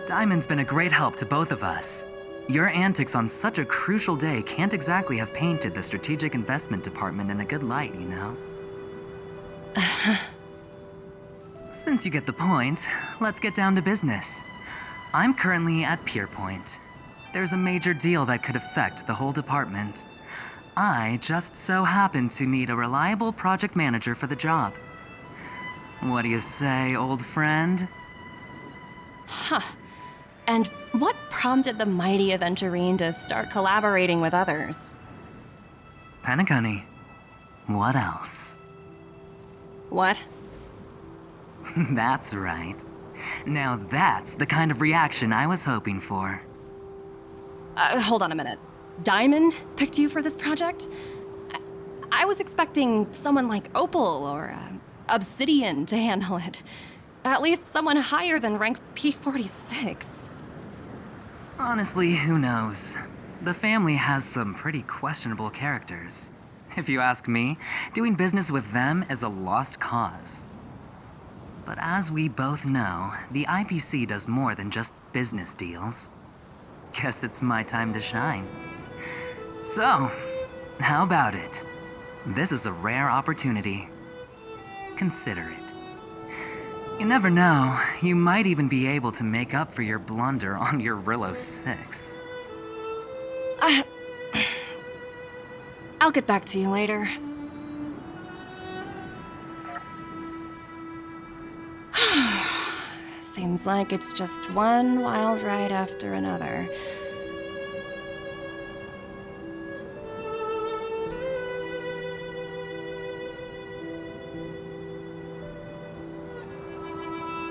Diamond's been a great help to both of us. Your antics on such a crucial day can't exactly have painted the Strategic Investment Department in a good light, you know? Since you get the point, let's get down to business. I'm currently at Pierpoint. There's a major deal that could affect the whole department. I just so happen to need a reliable project manager for the job. What do you say, old friend? Huh. And what prompted the mighty Aventurine to start collaborating with others? Penacony. What else? What? That's right. Now that's the kind of reaction I was hoping for. Hold on a minute. Diamond picked you for this project? I was expecting someone like Opal or obsidian to handle it. At least someone higher than rank P46. Honestly, who knows? The family has some pretty questionable characters. If you ask me, doing business with them is a lost cause. But as we both know, the IPC does more than just business deals. Guess it's my time to shine. So, how about it? This is a rare opportunity. Consider it. You never know, you might even be able to make up for your blunder on your Rillo 6. I'll get back to you later. Seems like it's just one wild ride after another.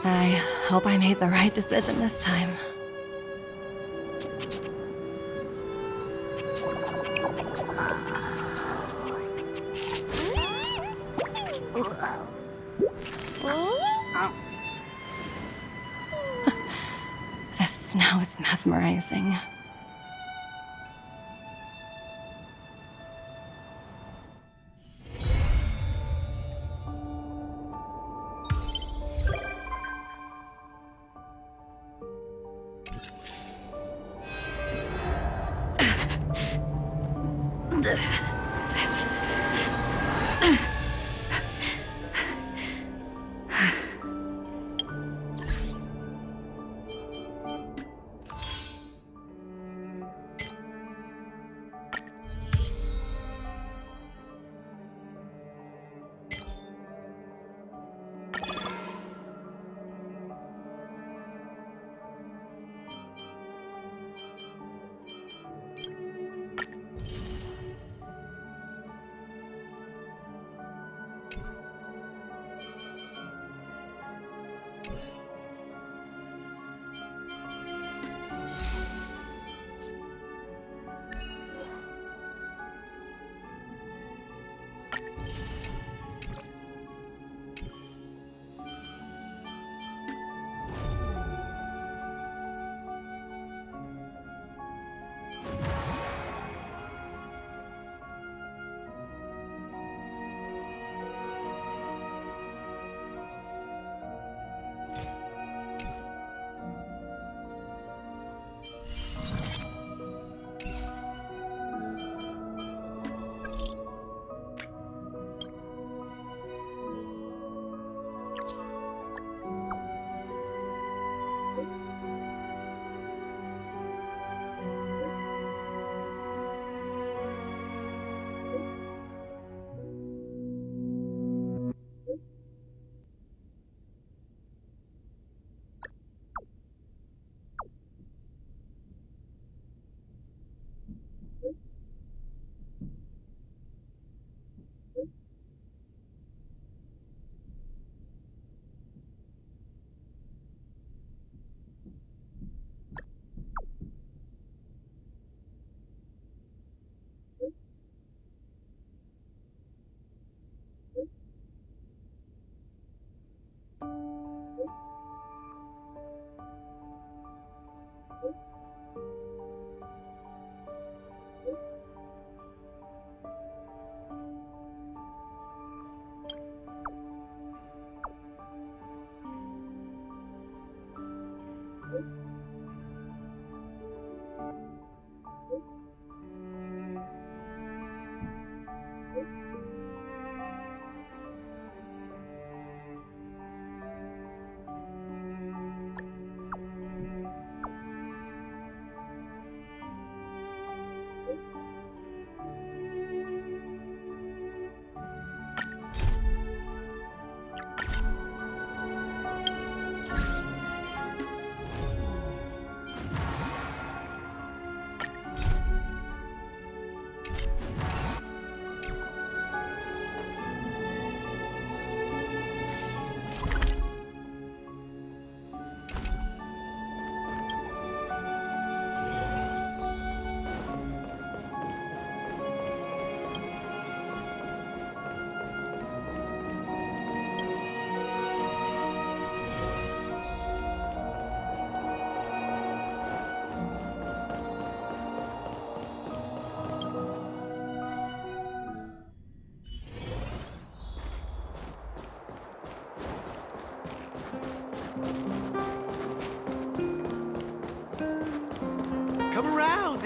I hope I made the right decision this time. The snow is mesmerizing.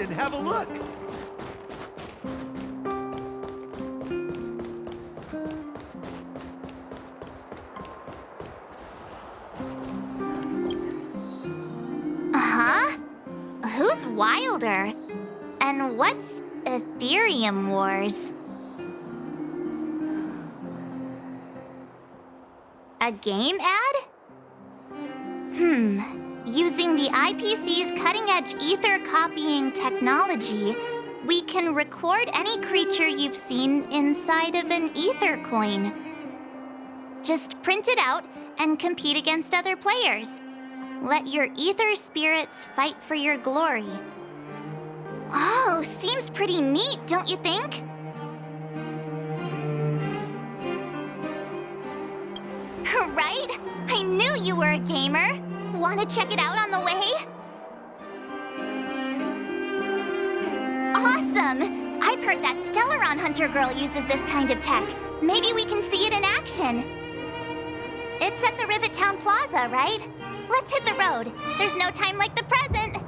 around and have a look. Huh? Who's Wilder? And what's Ethereum Wars? A game ad? Using the IPC's cutting-edge ether copying technology, we can record any creature you've seen inside of an ether coin. Just print it out and compete against other players. Let your ether spirits fight for your glory. Oh, seems pretty neat, don't you think? Right? I knew you were a gamer. Want to check it out on the way? Awesome! I've heard that Stellaron Hunter girl uses this kind of tech. Maybe we can see it in action. It's at the Rivet Town Plaza, right? Let's hit the road. There's no time like the present.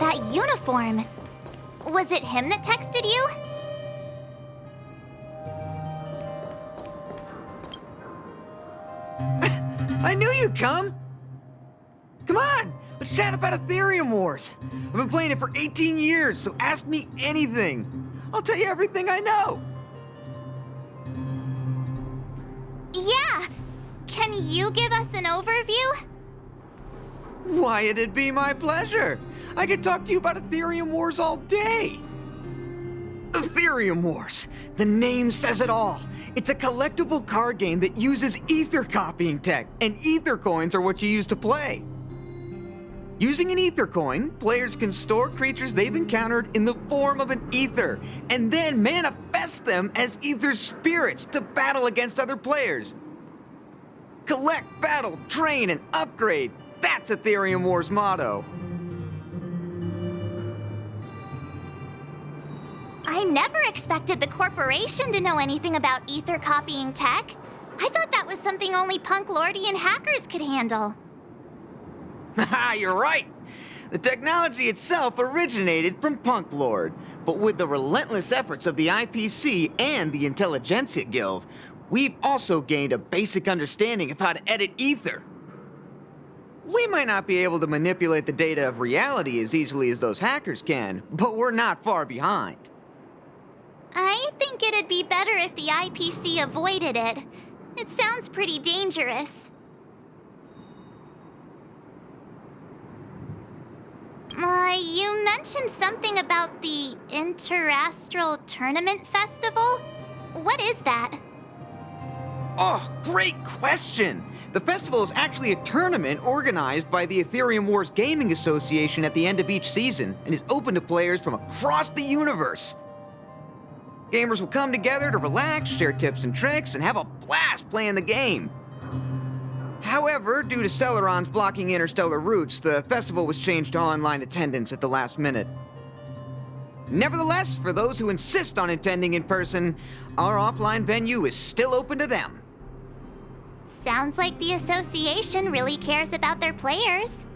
That uniform. Was it him that texted you? I knew you'd come! Come on, let's chat about Ethereum Wars. I've been playing it for 18 years, so ask me anything. I'll tell you everything I know. Yeah! Can you give us an overview? Why, it'd be my pleasure. I could talk to you about Ethereum Wars all day. Ethereum Wars. The name says it all. It's a collectible card game that uses ether copying tech, and ether coins are what you use to play. Using an ether coin, players can store creatures they've encountered in the form of an ether, and then manifest them as ether spirits to battle against other players. Collect, battle, train, and upgrade. That's Ethereum Wars' motto. I never expected the corporation to know anything about ether copying tech. I thought that was something only Punk Lordian hackers could handle. Haha, you're right! The technology itself originated from Punk Lord, but with the relentless efforts of the IPC and the Intelligentsia Guild, we've also gained a basic understanding of how to edit ether. We might not be able to manipulate the data of reality as easily as those hackers can, but we're not far behind. I think it'd be better if the IPC avoided it. It sounds pretty dangerous. You mentioned something about the Interastral Tournament Festival? What is that? Oh, great question! The festival is actually a tournament organized by the Ethereum Wars Gaming Association at the end of each season, and is open to players from across the universe. Gamers will come together to relax, share tips and tricks, and have a blast playing the game. However, due to Stellarons blocking interstellar routes, the festival was changed to online attendance at the last minute. Nevertheless, for those who insist on attending in person, our offline venue is still open to them. Sounds like the association really cares about their players.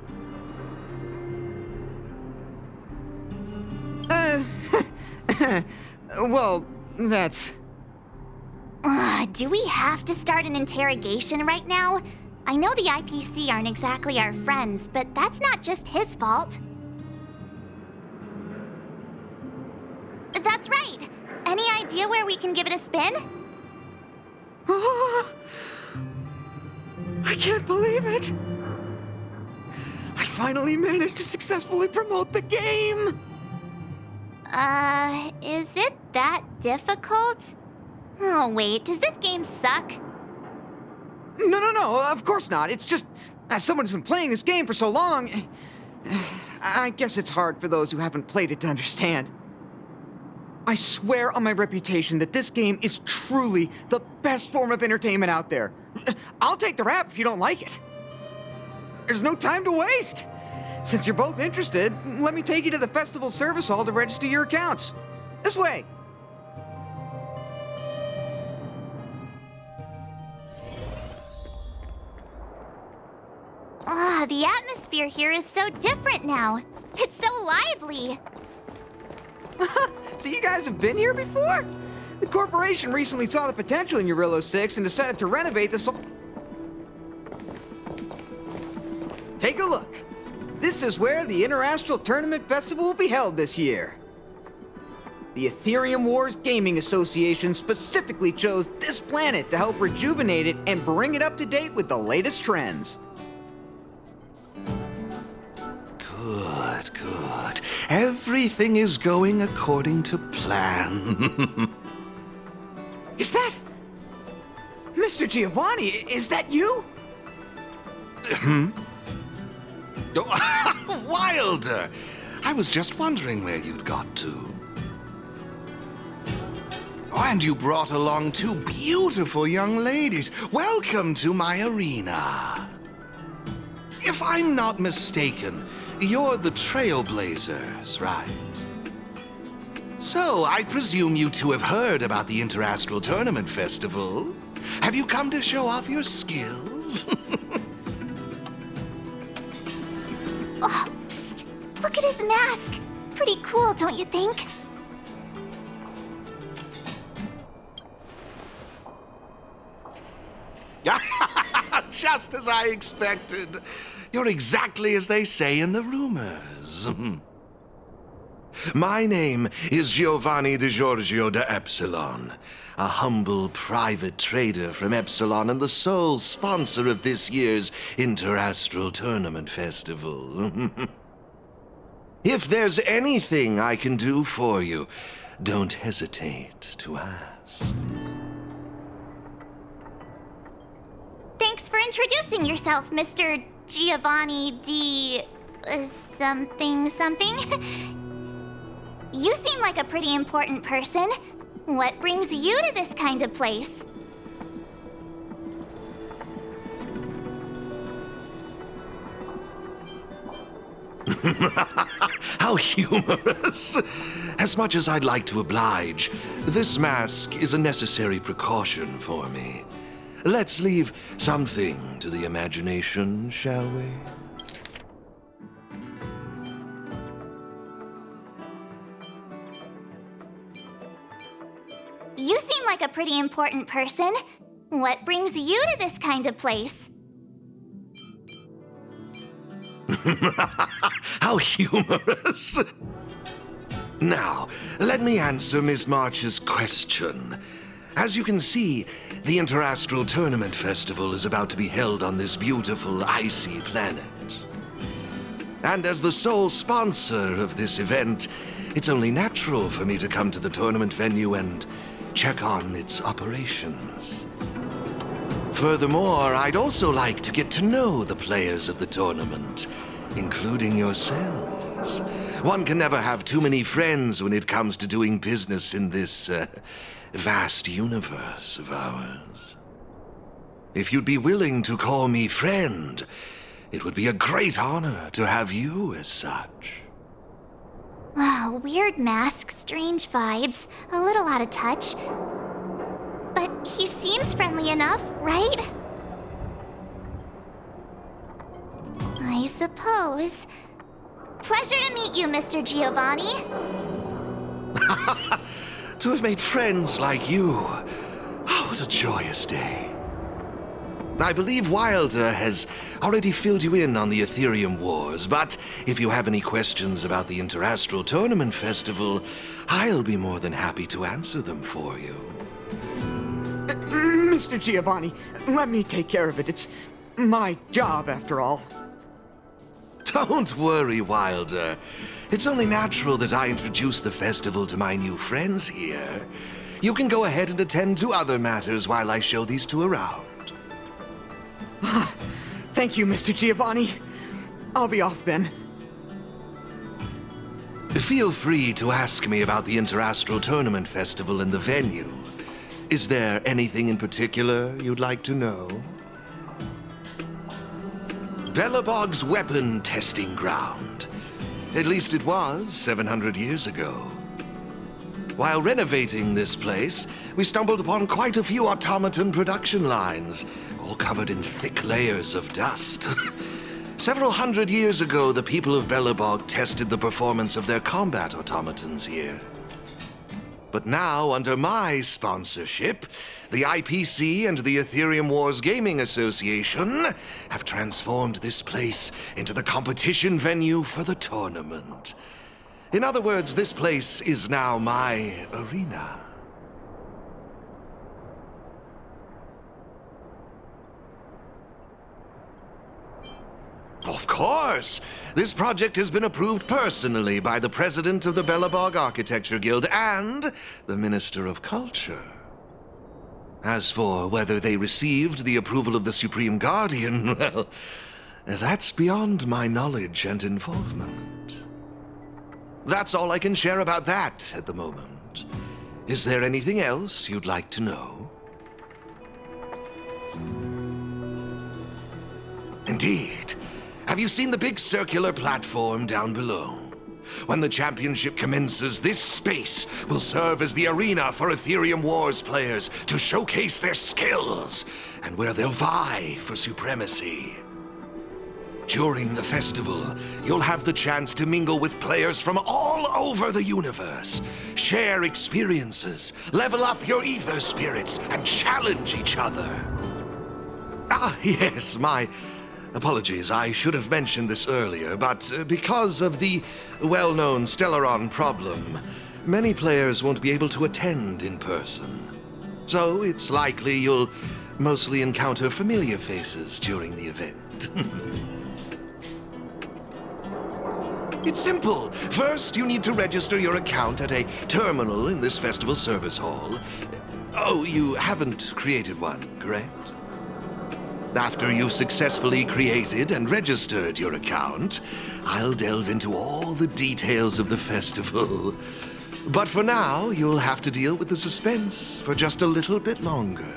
Well, that's... Do we have to start an interrogation right now? I know the IPC aren't exactly our friends, but that's not just his fault. That's right. Any idea where we can give it a spin? I can't believe it! I finally managed to successfully promote the game! Is it that difficult? Oh wait, does this game suck? No, of course not. It's just, as someone who's been playing this game for so long, I guess it's hard for those who haven't played it to understand. I swear on my reputation that this game is truly the best form of entertainment out there. I'll take the rap if you don't like it. There's no time to waste. Since you're both interested, let me take you to the festival service hall to register your accounts. This way. Ah, the atmosphere here is so different now. It's so lively. So you guys have been here before? The corporation recently saw the potential in Eurillo 6 and decided to renovate the Take a look. This is where the Interastral Tournament Festival will be held this year. The Ethereum Wars Gaming Association specifically chose this planet to help rejuvenate it and bring it up to date with the latest trends. Good, good. Everything is going according to plan. Is that... Mr. Giovanni, is that you? Hmm? Oh, Wilder! I was just wondering where you'd got to. Oh, and you brought along two beautiful young ladies. Welcome to my arena. If I'm not mistaken, you're the Trailblazers, right? So, I presume you two have heard about the Interastral Tournament Festival. Have you come to show off your skills? Oh, psst! Look at his mask! Pretty cool, don't you think? Just as I expected. You're exactly as they say in the rumors. My name is Giovanni Di Giorgio de Epsilon, a humble private trader from Epsilon and the sole sponsor of this year's Interastral Tournament Festival. If there's anything I can do for you, don't hesitate to ask. Thanks for introducing yourself, Mr. Giovanni D... something something. You seem like a pretty important person. What brings you to this kind of place? How humorous! As much as I'd like to oblige, this mask is a necessary precaution for me. Let's leave something to the imagination, shall we? You seem like a pretty important person. What brings you to this kind of place? How humorous! Now, let me answer Ms. March's question. As you can see, the Interastral Tournament Festival is about to be held on this beautiful, icy planet. And as the sole sponsor of this event, it's only natural for me to come to the tournament venue and check on its operations. Furthermore, I'd also like to get to know the players of the tournament, including yourselves. One can never have too many friends when it comes to doing business in this, vast universe of ours. If you'd be willing to call me friend, it would be a great honor to have you as such. Wow, weird mask, strange vibes, a little out of touch. But he seems friendly enough, right? I suppose. Pleasure to meet you, Mr. Giovanni. To have made friends like you. Oh, what a joyous day. I believe Wilder has already filled you in on the Ethereum Wars, but if you have any questions about the Interastral Tournament Festival, I'll be more than happy to answer them for you. Mr. Giovanni, let me take care of it. It's my job, after all. Don't worry, Wilder. It's only natural that I introduce the festival to my new friends here. You can go ahead and attend to other matters while I show these two around. Thank you, Mr. Giovanni. I'll be off then. Feel free to ask me about the Interastral Tournament Festival and the venue. Is there anything in particular you'd like to know? Belobog's weapon testing ground. At least it was 700 years ago. While renovating this place, we stumbled upon quite a few automaton production lines, all covered in thick layers of dust. Several hundred years ago, the people of Belobog tested the performance of their combat automatons here. But now, under my sponsorship, the IPC and the Ethereum Wars Gaming Association have transformed this place into the competition venue for the tournament. In other words, this place is now my arena. Of course! This project has been approved personally by the president of the Belobog Architecture Guild and the Minister of Culture. As for whether they received the approval of the Supreme Guardian, well, that's beyond my knowledge and involvement. That's all I can share about that at the moment. Is there anything else you'd like to know? Indeed. Have you seen the big circular platform down below? When the championship commences, this space will serve as the arena for Ethereum Wars players to showcase their skills and where they'll vie for supremacy. During the festival, you'll have the chance to mingle with players from all over the universe, share experiences, level up your ether spirits, and challenge each other. Ah, yes, my apologies. I should have mentioned this earlier, but because of the well-known Stellaron problem, many players won't be able to attend in person. So it's likely you'll mostly encounter familiar faces during the event. It's simple. First, you need to register your account at a terminal in this festival service hall. Oh, you haven't created one, correct? After you've successfully created and registered your account, I'll delve into all the details of the festival. But for now, you'll have to deal with the suspense for just a little bit longer.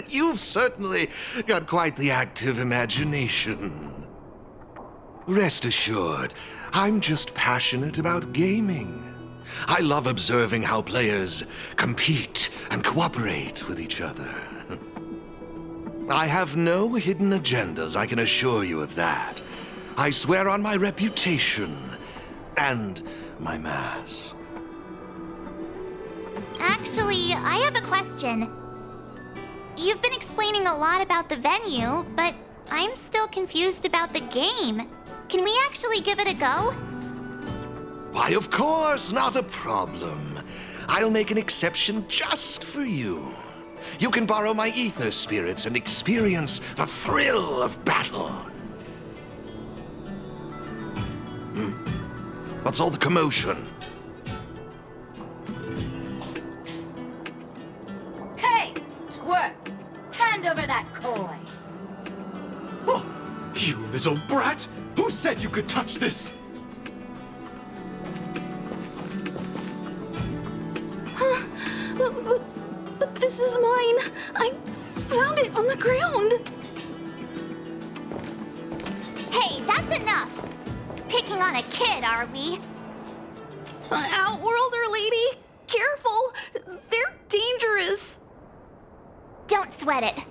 You've certainly got quite the active imagination. Rest assured, I'm just passionate about gaming. I love observing how players compete and cooperate with each other. I have no hidden agendas, I can assure you of that. I swear on my reputation and my mask. Actually, I have a question. You've been explaining a lot about the venue, but I'm still confused about the game. Can we actually give it a go? Why, of course, not a problem. I'll make an exception just for you. You can borrow my ether spirits and experience the thrill of battle. What's all the commotion? Hey, twerp! Hand over that coin! Oh, you little brat! Who said you could touch this? But this is mine. I found it on the ground. Hey, that's enough! Picking on a kid, are we? Outworlder lady, careful! They're dangerous. Don't sweat it.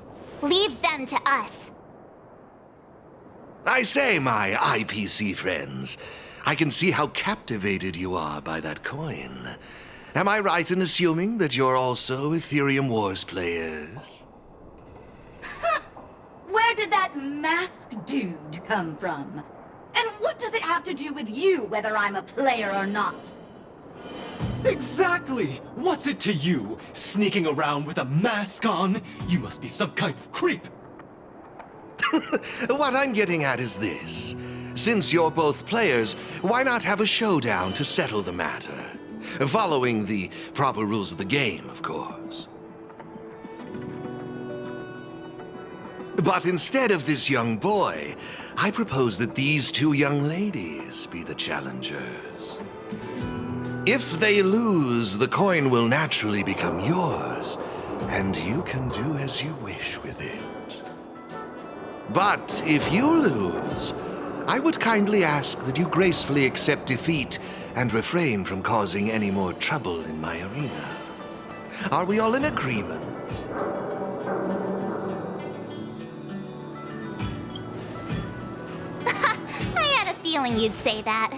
Leave them to us. I say, my IPC friends, I can see how captivated you are by that coin. Am I right in assuming that you're also Ethereum Wars players? Where did that masked dude come from? And what does it have to do with you, whether I'm a player or not? Exactly! What's it to you? Sneaking around with a mask on? You must be some kind of creep. What I'm getting at is this. Since you're both players, why not have a showdown to settle the matter? Following the proper rules of the game, of course. But instead of this young boy, I propose that these two young ladies be the challengers. If they lose, the coin will naturally become yours, and you can do as you wish with it. But if you lose, I would kindly ask that you gracefully accept defeat and refrain from causing any more trouble in my arena. Are we all in agreement? I had a feeling you'd say that.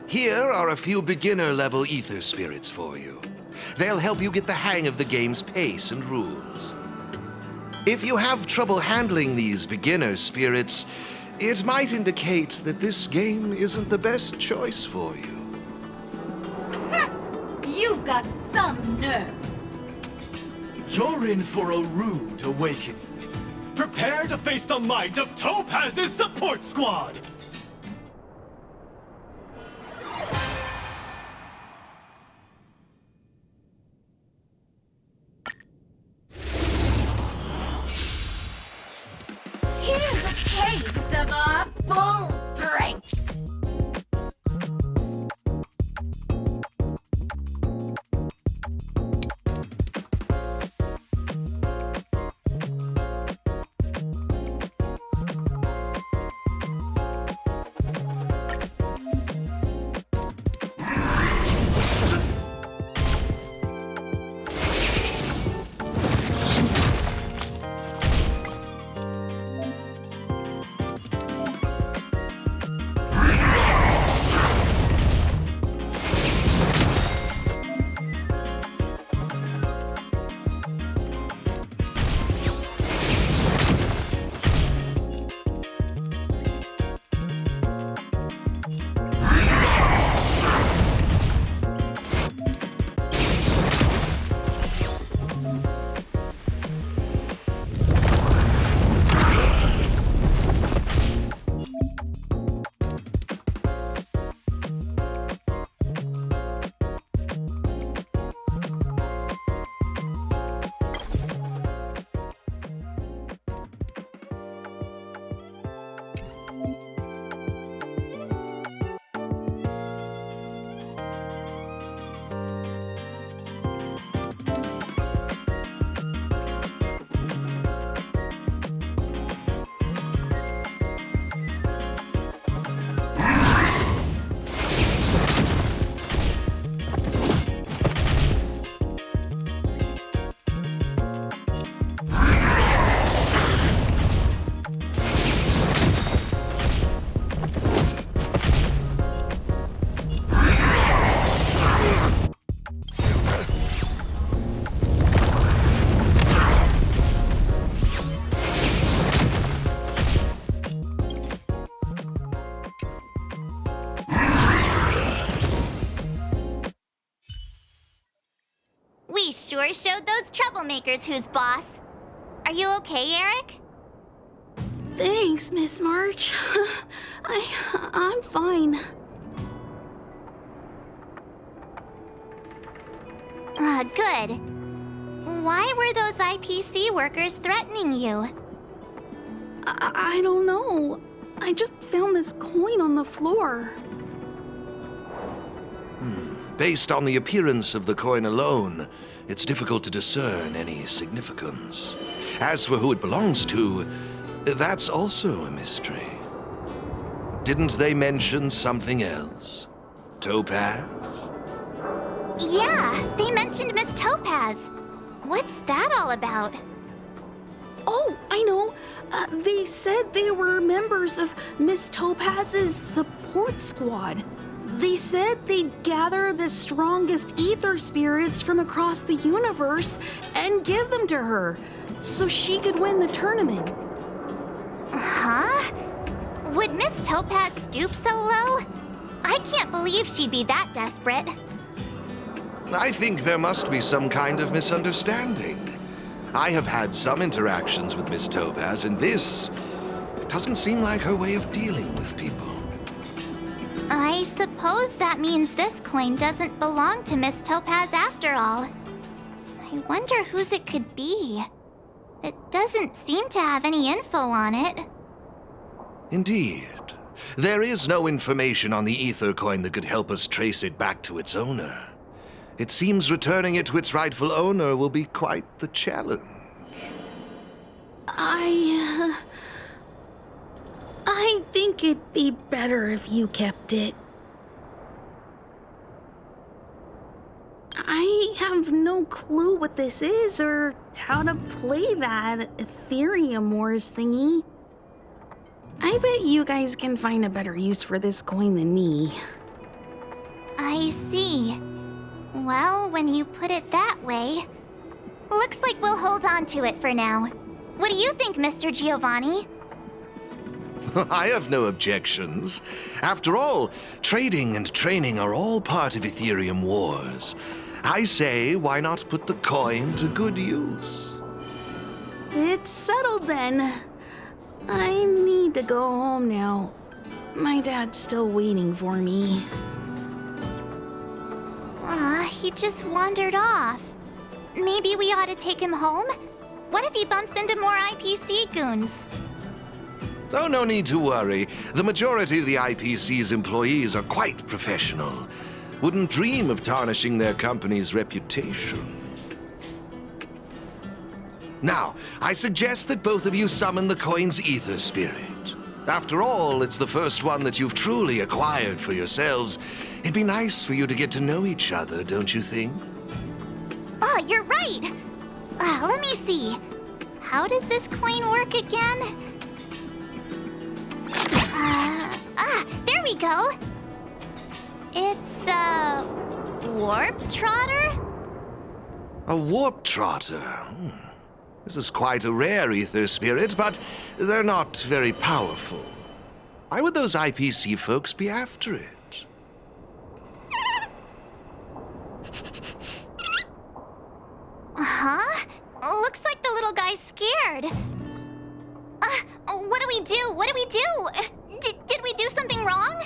Here are a few beginner-level ether spirits for you. They'll help you get the hang of the game's pace and rules. If you have trouble handling these beginner spirits, it might indicate that this game isn't the best choice for you. You've got some nerve. You're in for a rude awakening. Prepare to face the might of Topaz's support squad! Here's a taste of our full strength. We sure showed those troublemakers who's boss. Are you okay, Eric? Thanks, Miss March. I'm fine. Good. Why were those IPC workers threatening you? I don't know. I just found this coin on the floor. Based on the appearance of the coin alone, it's difficult to discern any significance. As for who it belongs to, that's also a mystery. Didn't they mention something else? Topaz? Yeah, they mentioned Miss Topaz. What's that all about? Oh, I know. They said they were members of Miss Topaz's support squad. They said they'd gather the strongest ether spirits from across the universe and give them to her, so she could win the tournament. Huh? Would Miss Topaz stoop so low? I can't believe she'd be that desperate. I think there must be some kind of misunderstanding. I have had some interactions with Miss Topaz, and this doesn't seem like her way of dealing with people. I suppose that means this coin doesn't belong to Miss Topaz after all. I wonder whose it could be. It doesn't seem to have any info on it. Indeed. There is no information on the ether coin that could help us trace it back to its owner. It seems returning it to its rightful owner will be quite the challenge. I think it'd be better if you kept it. I have no clue what this is or how to play that Ethereum Wars thingy. I bet you guys can find a better use for this coin than me. I see. Well, when you put it that way, looks like we'll hold on to it for now. What do you think, Mr. Giovanni? I have no objections. After all, trading and training are all part of Ethereum Wars. I say, why not put the coin to good use? It's settled then. I need to go home now. My dad's still waiting for me. He just wandered off. Maybe we ought to take him home? What if he bumps into more IPC goons? Oh, no need to worry. The majority of the IPC's employees are quite professional. Wouldn't dream of tarnishing their company's reputation. Now, I suggest that both of you summon the coin's ether spirit. After all, it's the first one that you've truly acquired for yourselves. It'd be nice for you to get to know each other, don't you think? Oh, you're right! Let me see. How does this coin work again? There we go! It's a warp trotter? A warp trotter? This is quite a rare ether spirit, but they're not very powerful. Why would those IPC folks be after it? Huh? Looks like the little guy's scared. What do we do? What do we do? Did we do something wrong?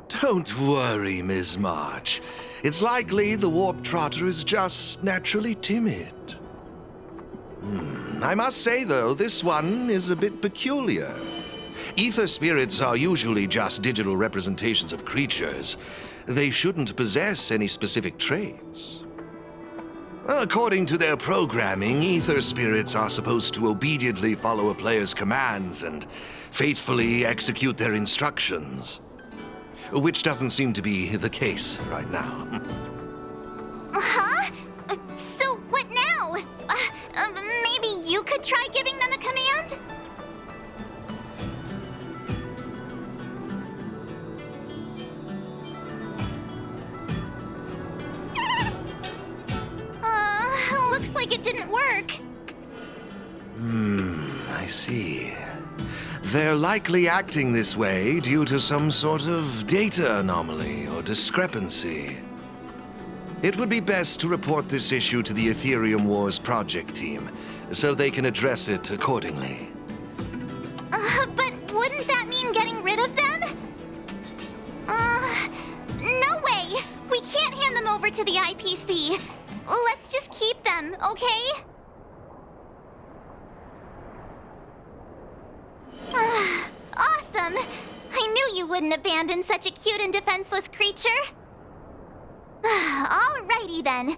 Don't worry, Ms. March. It's likely the warp trotter is just naturally timid. I must say, though, this one is a bit peculiar. Ether spirits are usually just digital representations of creatures. They shouldn't possess any specific traits. According to their programming, ether spirits are supposed to obediently follow a player's commands and faithfully execute their instructions. Which doesn't seem to be the case right now. Huh? So what now? Maybe you could try giving them a command? Looks like it didn't work. I see. They're likely acting this way due to some sort of data anomaly or discrepancy. It would be best to report this issue to the Ethereum Wars project team, so they can address it accordingly. But wouldn't that mean getting rid of them? No way! We can't hand them over to the IPC. Let's just keep them, okay? Awesome! I knew you wouldn't abandon such a cute and defenseless creature. Alrighty then.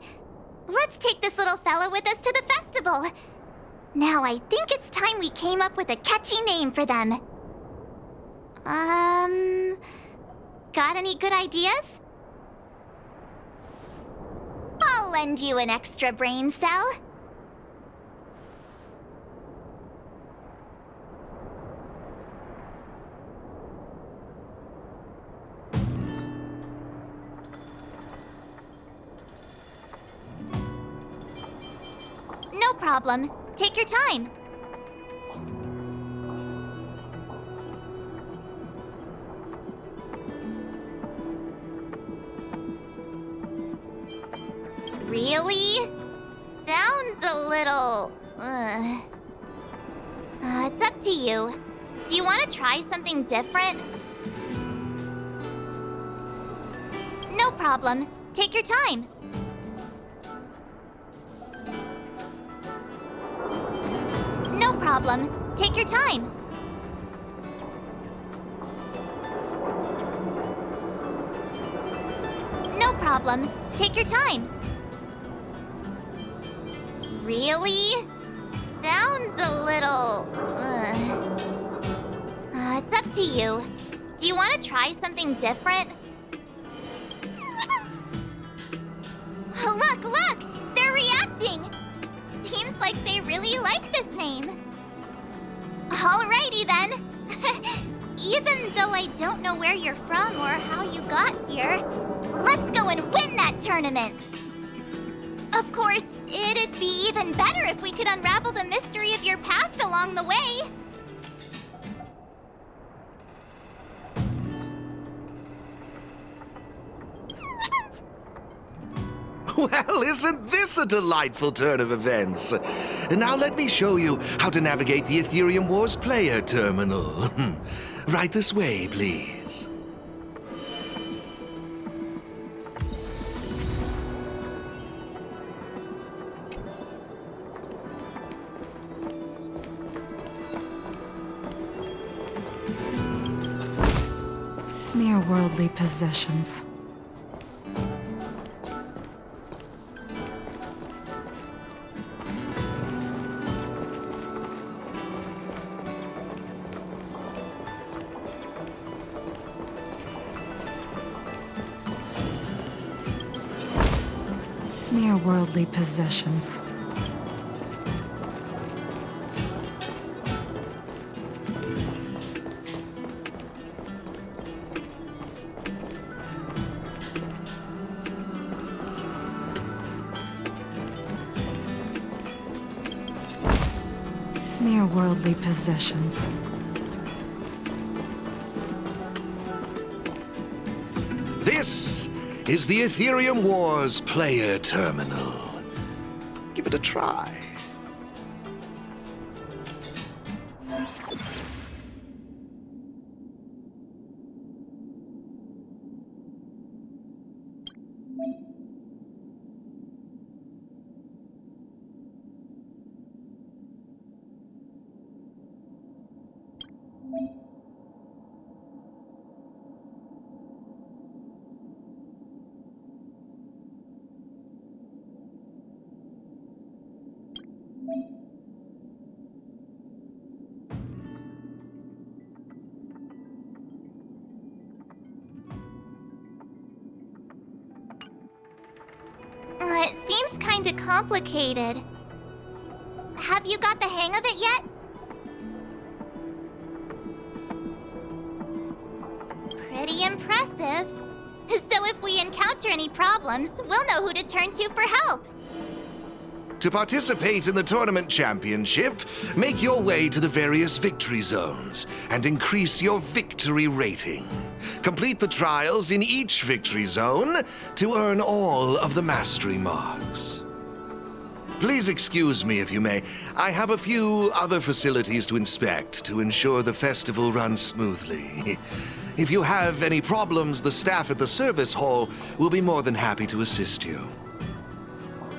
Let's take this little fella with us to the festival. Now I think it's time we came up with a catchy name for them. Got any good ideas? I'll lend you an extra brain cell. No problem. Take your time. Really? Sounds a little... it's up to you. Do you want to try something different? No problem. Take your time. problem. Take your time. No problem. Take your time. Really? Sounds a little... it's up to you. Do you want to try something different? Look, look! They're reacting! Seems like they really like this name. Alrighty then. Even though I don't know where you're from or how you got here, let's go and win that tournament! Of course, it'd be even better if we could unravel the mystery of your past along the way. Well, isn't this a delightful turn of events? Now let me show you how to navigate the Ethereum Wars player terminal. Right this way, please. Mere worldly possessions. Mere worldly possessions. Mere worldly possessions. This is the Ethereum Wars player terminal. Give it a try. It seems kinda complicated. Have you got the hang of it yet? Pretty impressive. So if we encounter any problems, we'll know who to turn to for help. To participate in the tournament championship, make your way to the various victory zones and increase your victory rating. Complete the trials in each victory zone to earn all of the mastery marks. Please excuse me if you may. I have a few other facilities to inspect to ensure the festival runs smoothly. If you have any problems, the staff at the service hall will be more than happy to assist you.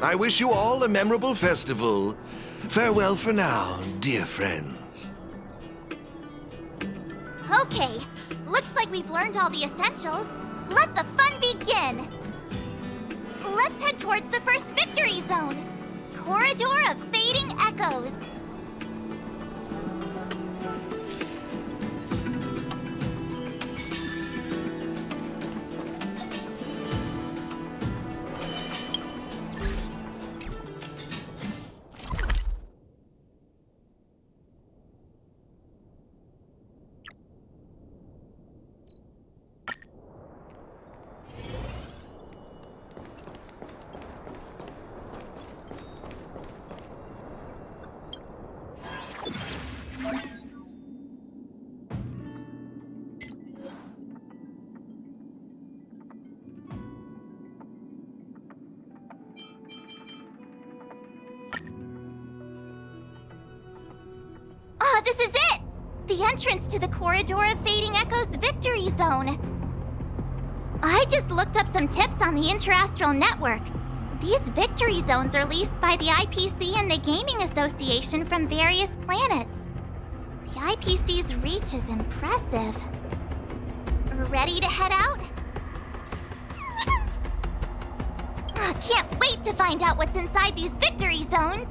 I wish you all a memorable festival. Farewell for now, dear friends. Okay, looks like we've learned all the essentials. Let the fun begin! Let's head towards the first victory zone. Corridor of Fading Echoes. This is it! The entrance to the Corridor of Fading Echoes Victory Zone. I just looked up some tips on the Interastral Network. These victory zones are leased by the IPC and the Gaming Association from various planets. The IPC's reach is impressive. Ready to head out? Can't wait to find out what's inside these victory zones!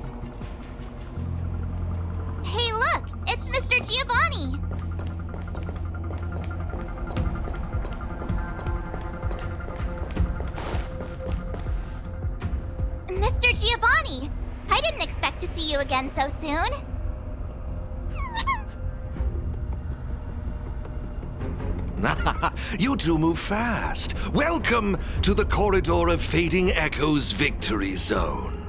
Hey look, it's Mr. Giovanni! Mr. Giovanni! I didn't expect to see you again so soon. You two move fast. Welcome to the Corridor of Fading Echoes Victory Zone.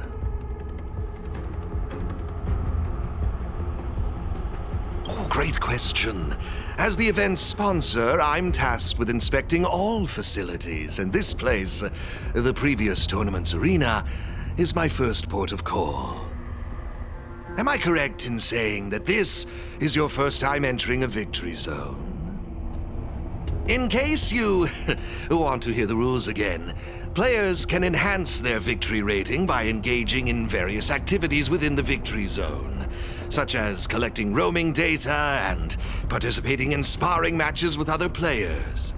Oh, great question. As the event's sponsor, I'm tasked with inspecting all facilities, and this place, the previous tournament's arena, is my first port of call. Am I correct in saying that this is your first time entering a victory zone? In case you want to hear the rules again, players can enhance their victory rating by engaging in various activities within the victory zone, such as collecting roaming data and participating in sparring matches with other players.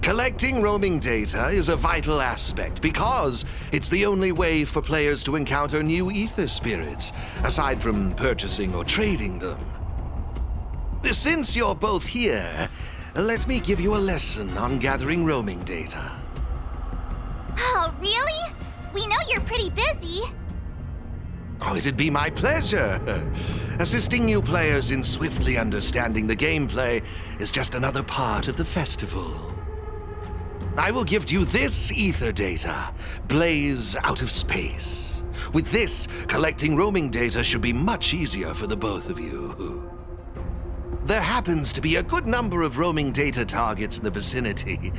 Collecting roaming data is a vital aspect because it's the only way for players to encounter new ether spirits, aside from purchasing or trading them. Since you're both here, let me give you a lesson on gathering roaming data. Oh, really? We know you're pretty busy. Oh, it'd be my pleasure. Assisting new players in swiftly understanding the gameplay is just another part of the festival. I will gift you this ether data, Blaze Out of Space. With this, collecting roaming data should be much easier for the both of you. There happens to be a good number of roaming data targets in the vicinity.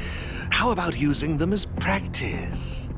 How about using them as practice?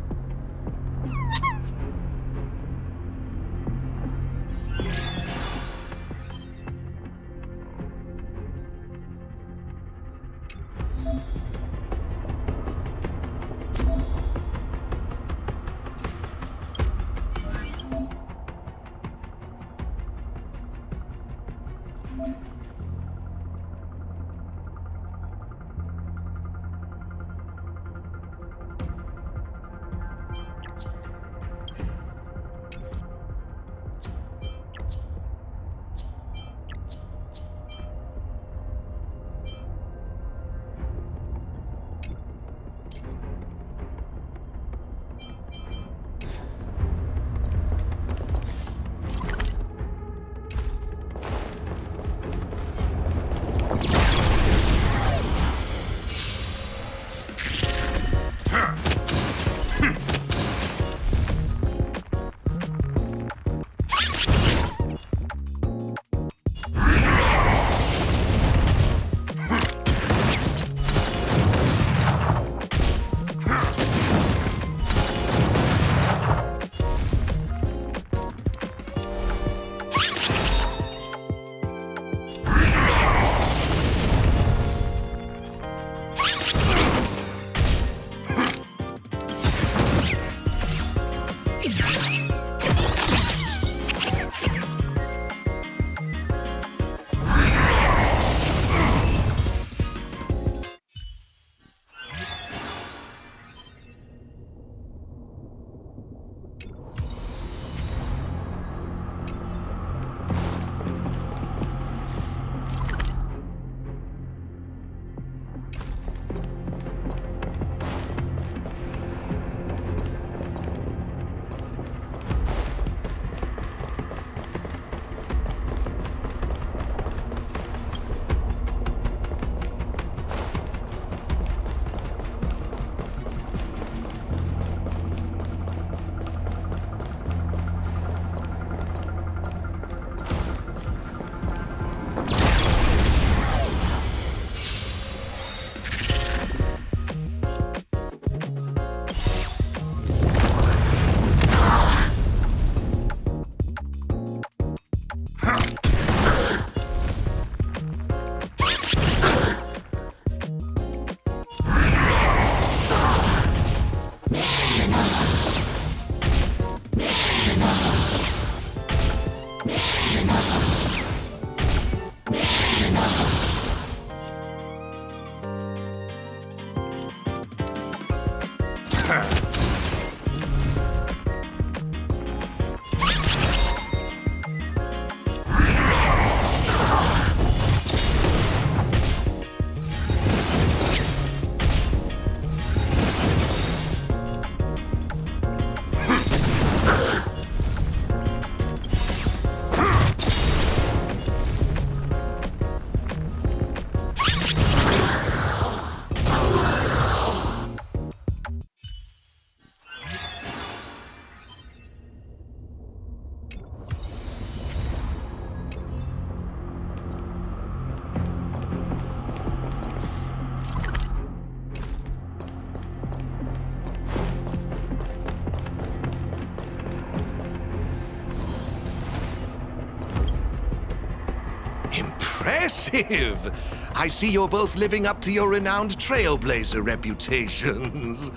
Impressive! I see you're both living up to your renowned Trailblazer reputations.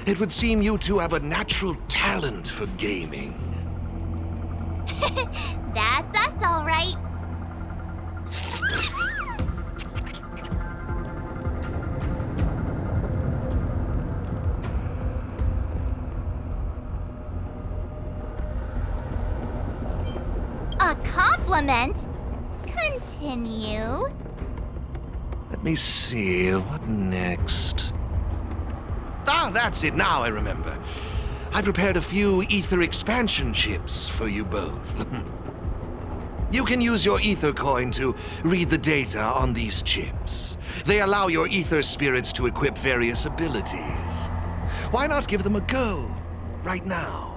It would seem you two have a natural talent for gaming. That's us, all right. A compliment? Continue. Let me see, what next? Ah, that's it, now I remember. I prepared a few ether expansion chips for you both. You can use your ether coin to read the data on these chips. They allow your ether spirits to equip various abilities. Why not give them a go, right now?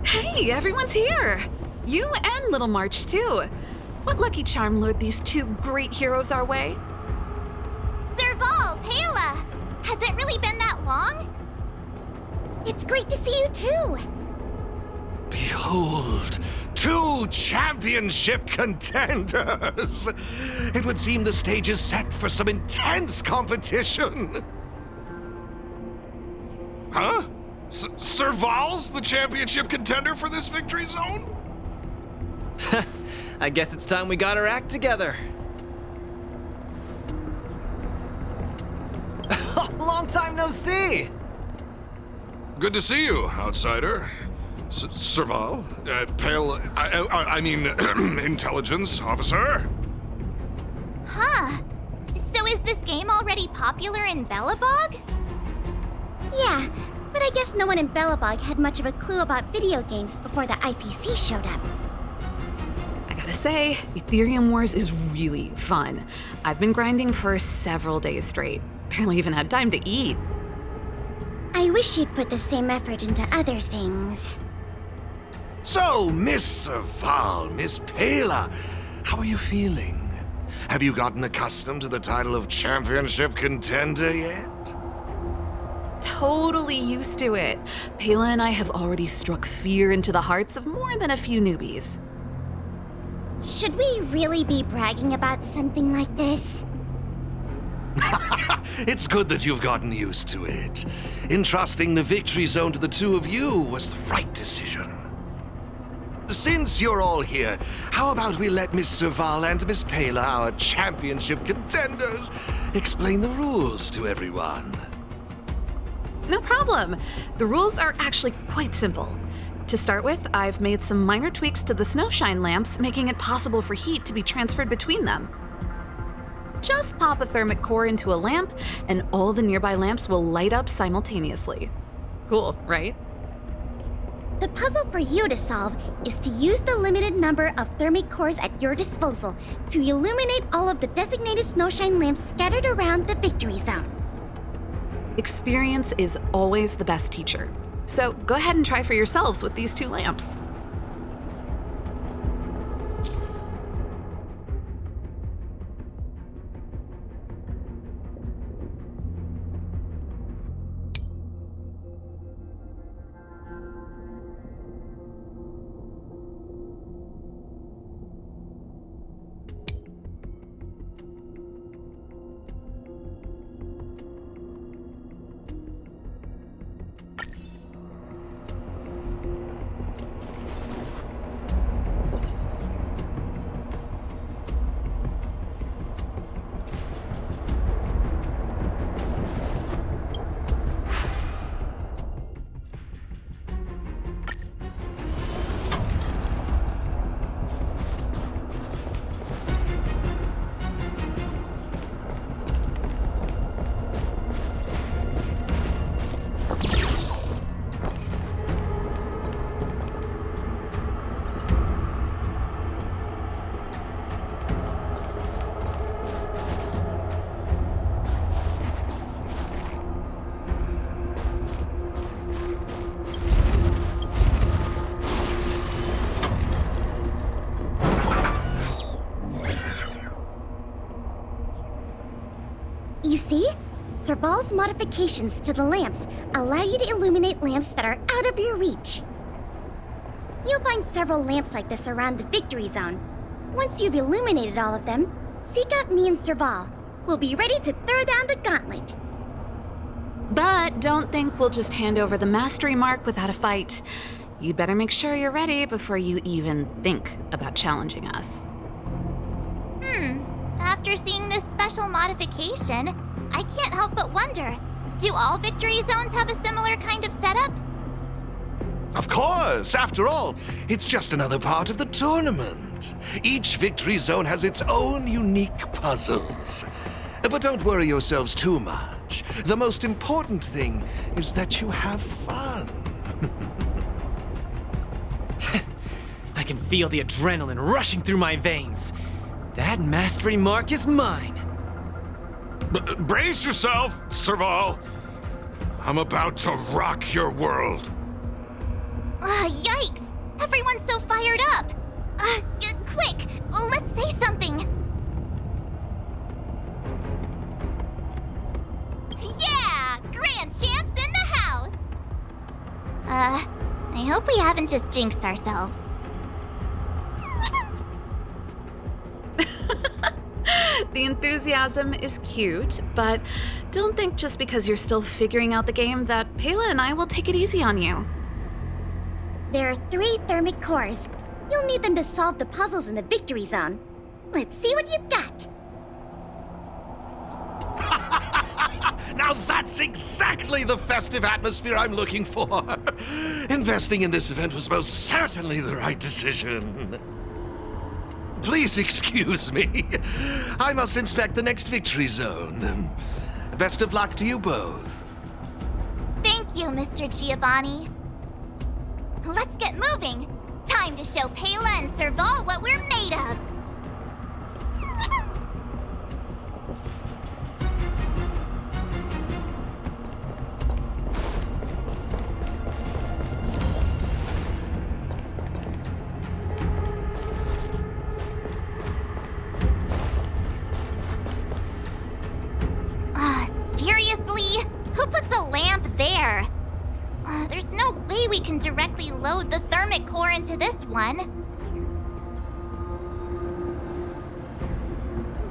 Hey, everyone's here! You and Little March, too. What lucky charm lured these two great heroes our way? Serval, Pela! Has it really been that long? It's great to see you too! Behold, two championship contenders! It would seem the stage is set for some intense competition! Huh? Serval's the championship contender for this victory zone? I guess it's time we got our act together. Long time no see! Good to see you, outsider. Serval? Pale... I mean, intelligence officer? Huh. So is this game already popular in Belobog? Yeah, but I guess no one in Belobog had much of a clue about video games before the IPC showed up. I gotta say, Ethereum Wars is really fun. I've been grinding for several days straight. Barely even had time to eat. I wish you'd put the same effort into other things. So, Miss Serval, Miss Pela, how are you feeling? Have you gotten accustomed to the title of championship contender yet? Totally used to it. Pela and I have already struck fear into the hearts of more than a few newbies. Should we really be bragging about something like this? It's good that you've gotten used to it. Entrusting the victory zone to the two of you was the right decision. Since you're all here, how about we let Miss Serval and Miss Pela, our championship contenders, explain the rules to everyone? No problem. The rules are actually quite simple. To start with, I've made some minor tweaks to the snowshine lamps, making it possible for heat to be transferred between them. Just pop a thermic core into a lamp, and all the nearby lamps will light up simultaneously. Cool, right? The puzzle for you to solve is to use the limited number of thermic cores at your disposal to illuminate all of the designated snowshine lamps scattered around the victory zone. Experience is always the best teacher. So go ahead and try for yourselves with these 2 lamps. You see? Serval's modifications to the lamps allow you to illuminate lamps that are out of your reach. You'll find several lamps like this around the victory zone. Once you've illuminated all of them, seek out me and Serval. We'll be ready to throw down the gauntlet. But don't think we'll just hand over the mastery mark without a fight. You'd better make sure you're ready before you even think about challenging us. After seeing this special modification, I can't help but wonder, do all victory zones have a similar kind of setup? Of course! After all, it's just another part of the tournament. Each victory zone has its own unique puzzles. But don't worry yourselves too much. The most important thing is that you have fun. I can feel the adrenaline rushing through my veins. That mastery mark is mine. Brace yourself, Serval. I'm about to rock your world. Yikes! Everyone's so fired up! Quick, let's say something! Yeah! Grand Champs in the house! I hope we haven't just jinxed ourselves. The enthusiasm is cute, but don't think just because you're still figuring out the game that Pela and I will take it easy on you. There are 3 thermic cores. You'll need them to solve the puzzles in the victory zone. Let's see what you've got. Now that's exactly the festive atmosphere I'm looking for. Investing in this event was most certainly the right decision. Please excuse me. I must inspect the next victory zone. Best of luck to you both. Thank you, Mr. Giovanni. Let's get moving. Time to show Pela and Serval what we're made of. Seriously? Who puts a lamp there? There's no way we can directly load the thermic core into this one.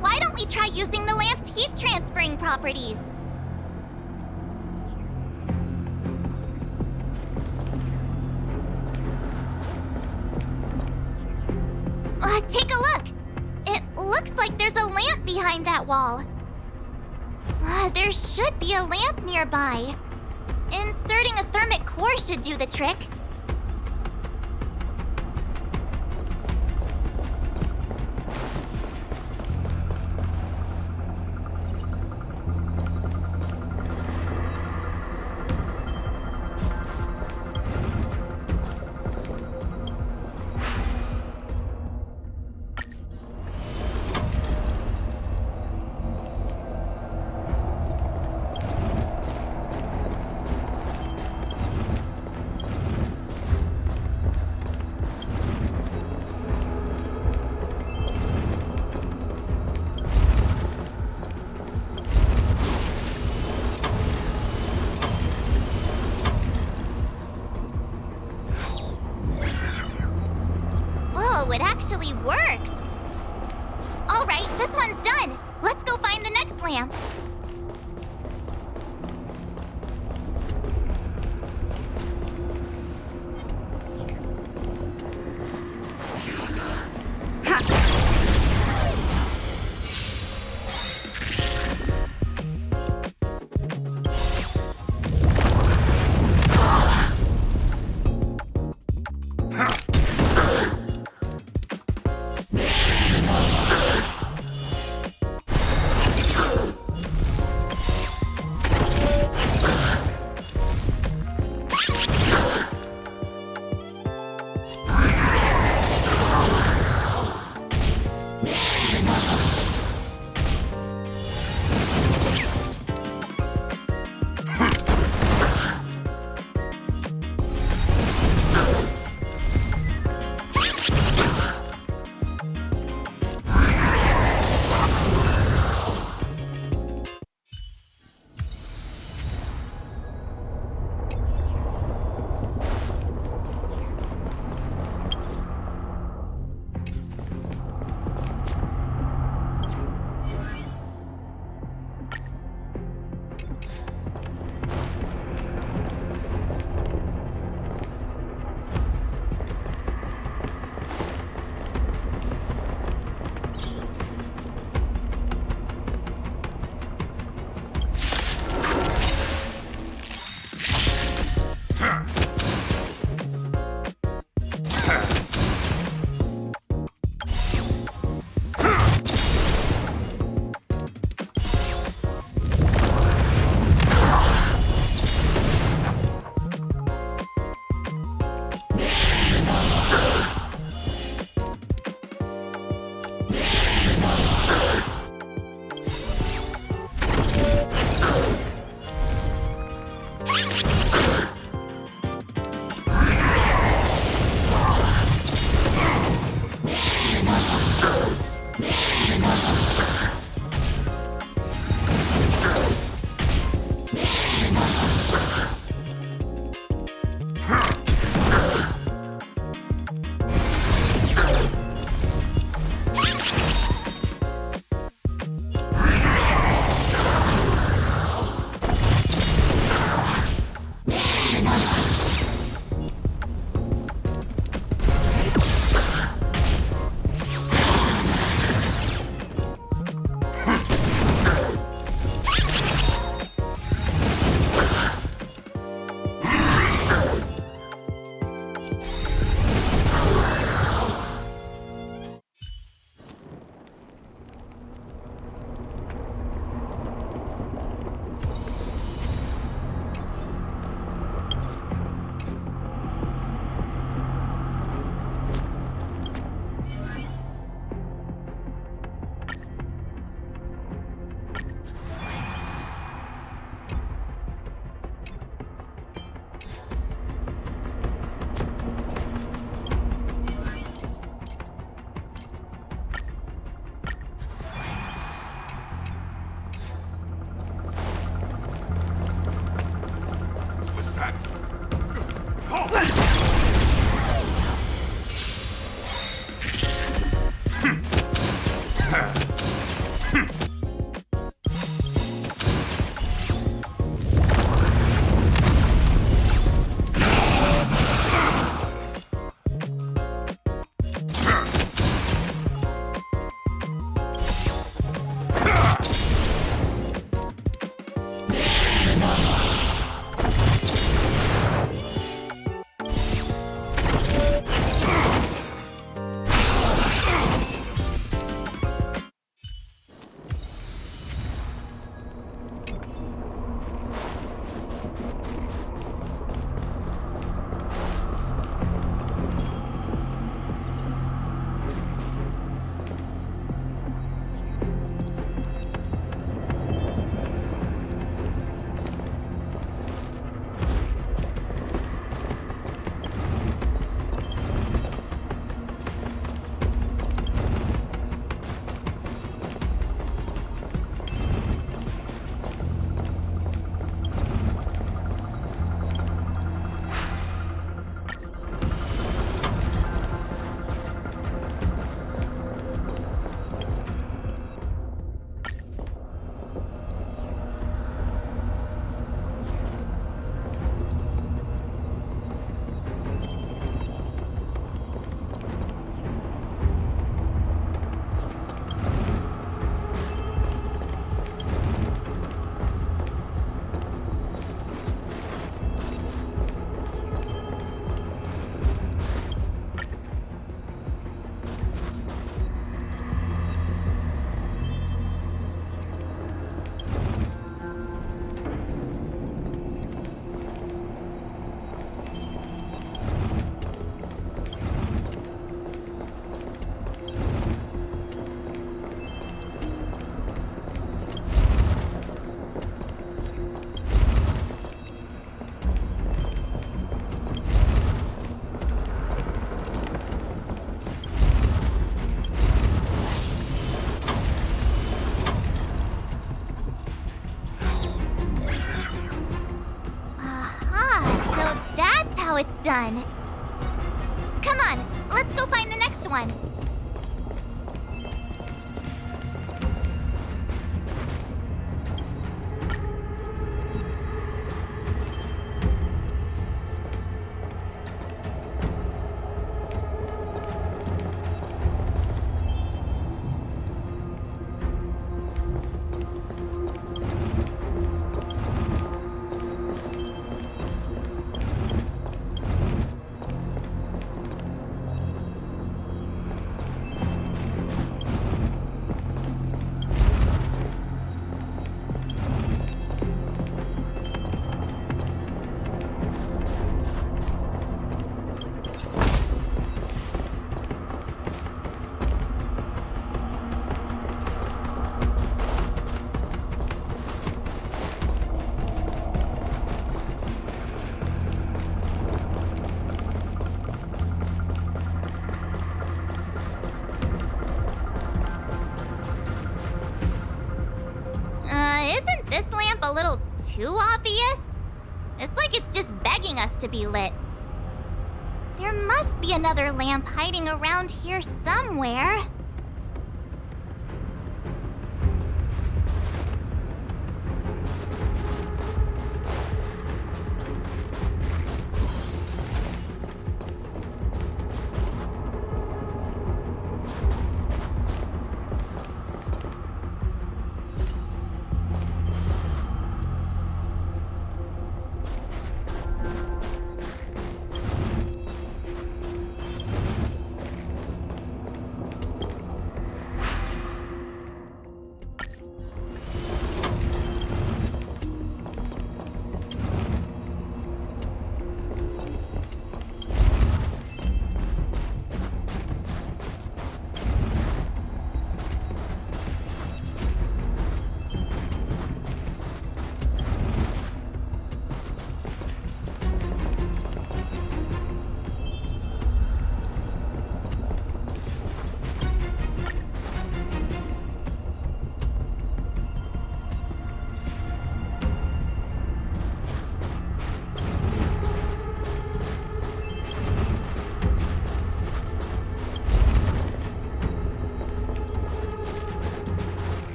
Why don't we try using the lamp's heat transferring properties? Take a look. It looks like there's a lamp behind that wall. There should be a lamp nearby. Inserting a thermic core should do the trick. It actually works! Alright, this one's done! Let's go find the next lamp! done. Come on, let's go find the next one. Isn't this lamp a little too obvious? It's like it's just begging us to be lit. There must be another lamp hiding around here somewhere.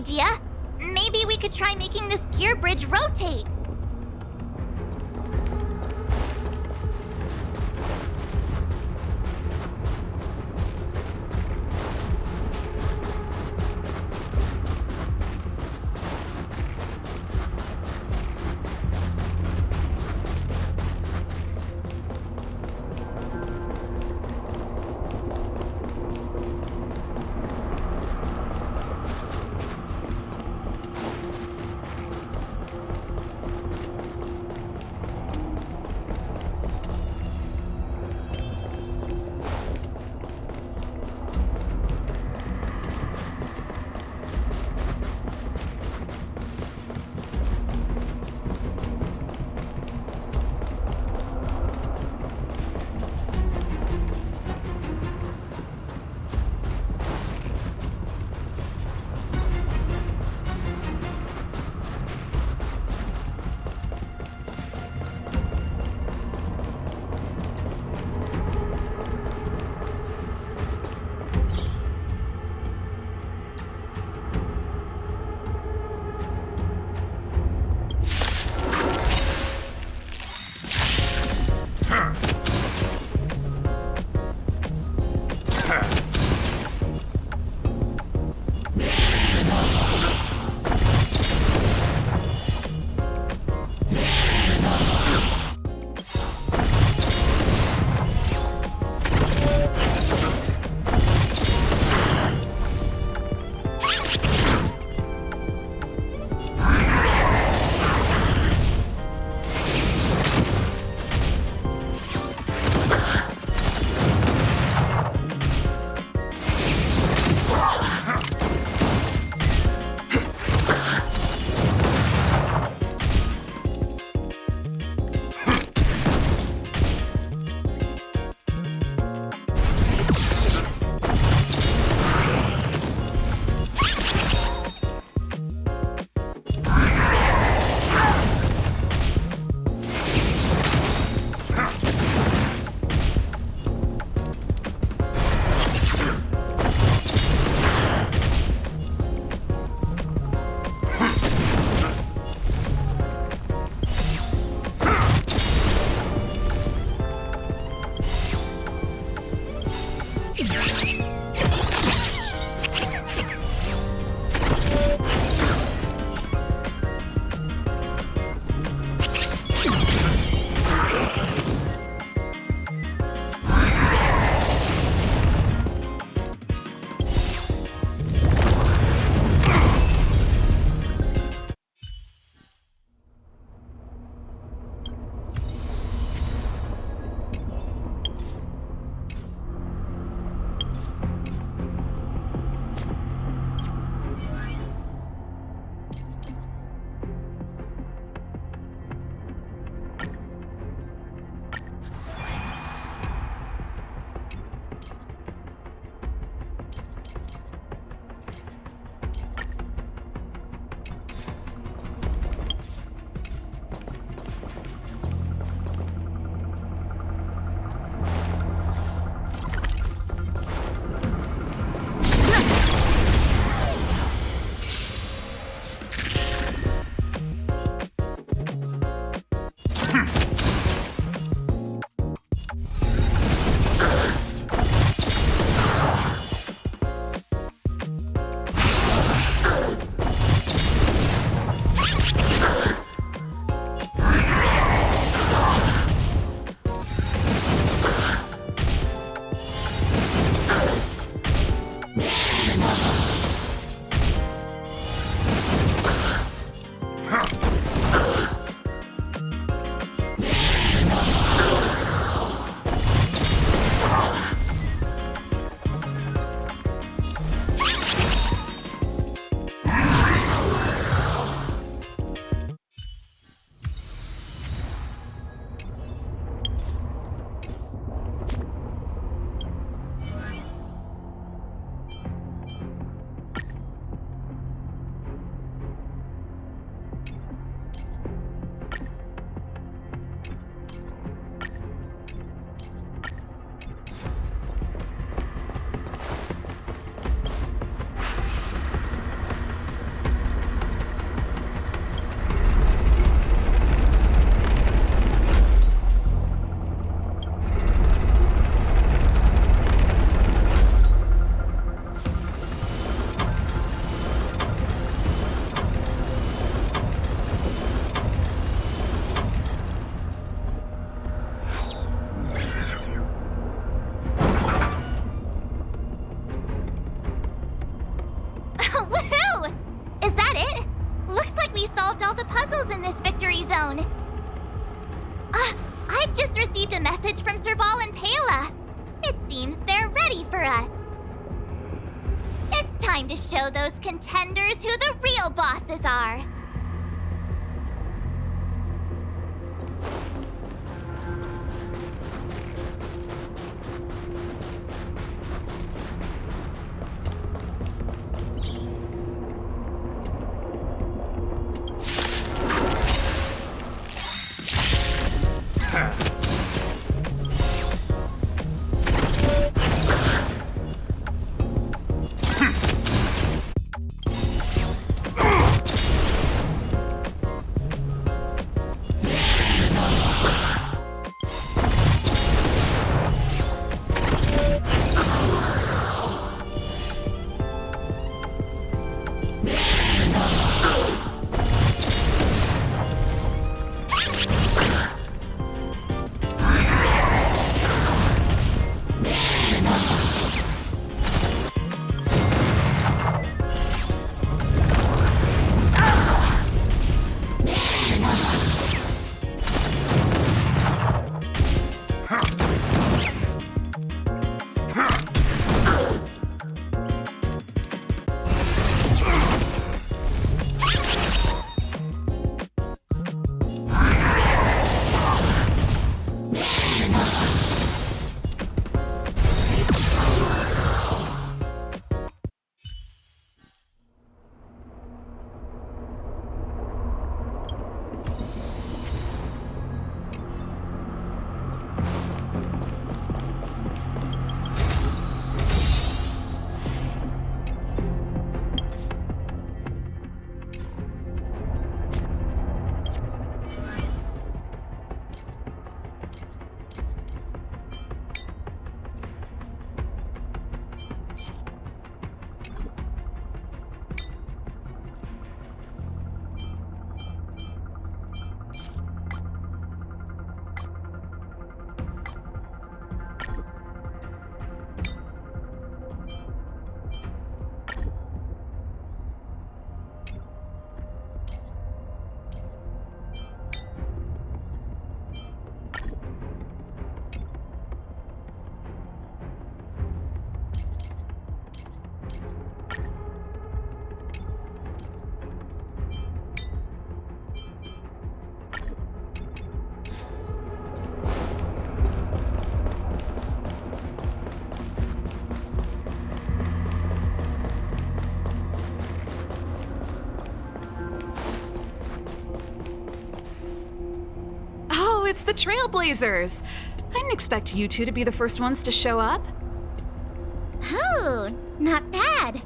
idea. Maybe we could try making this gear bridge rotate. just received a message from Serval and Pela. It seems they're ready for us. It's time to show those contenders who the real bosses are. It's the Trailblazers. I didn't expect you two to be the first ones to show up. Oh, not bad.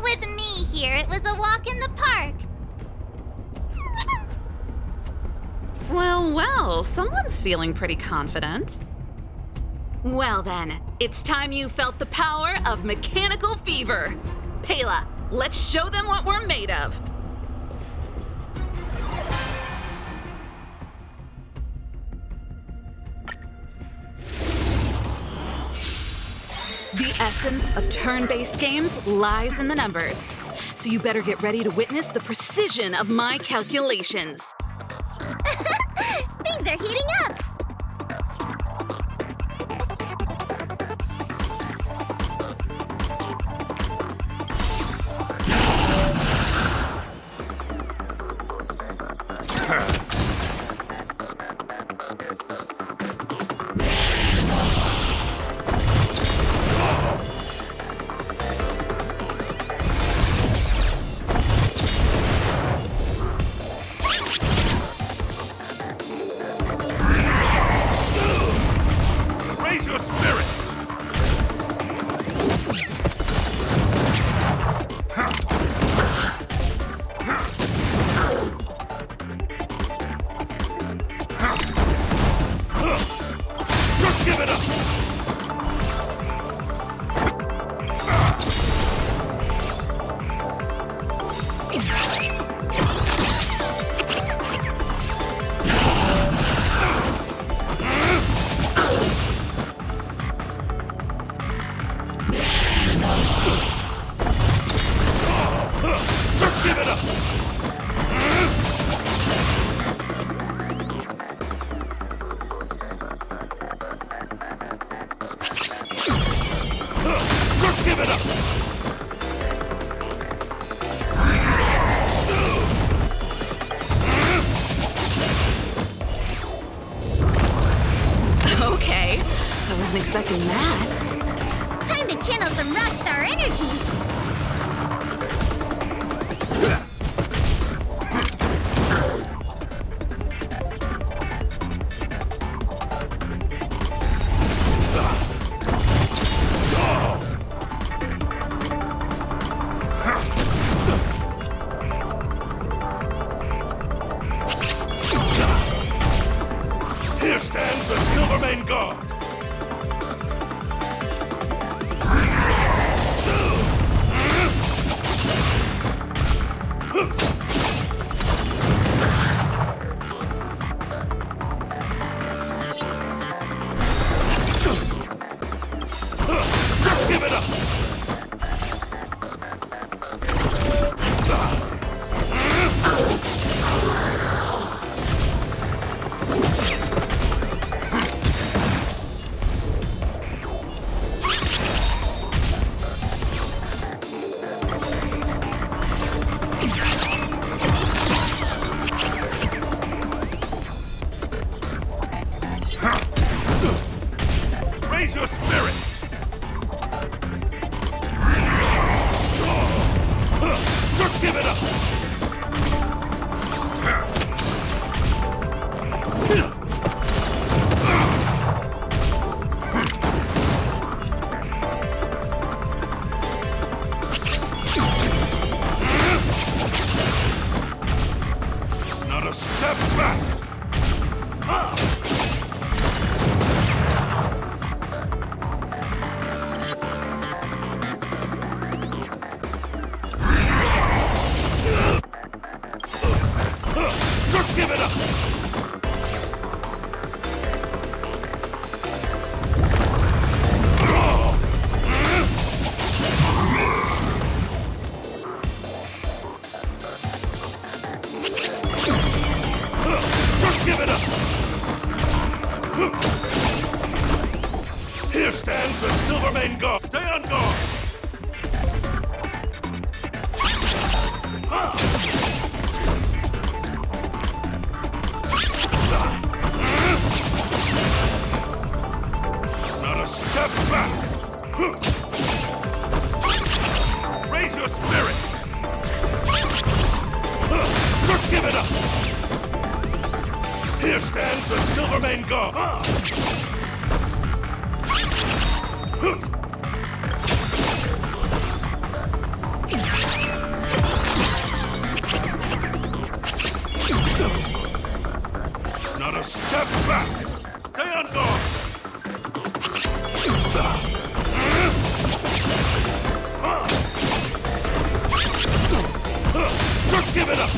With me here, it was a walk in the park. Well, someone's feeling pretty confident. Well then, it's time you felt the power of mechanical fever. Pela, let's show them what we're made of. The essence of turn-based games lies in the numbers. So you better get ready to witness the precision of my calculations. Things are heating up! expecting that. Time to channel some rockstar energy. Here stands the Silvermane Guard. Just give it up. Raise your spirits! Just give it up! Not a step back! Just give it up! Just give it up! Here stands the Silvermane Guard. Stay on guard! Not a step back! Raise your spirits! Just give it up! Here stands the Silvermane Guard! Not a step back! Stay on guard! Just give it up!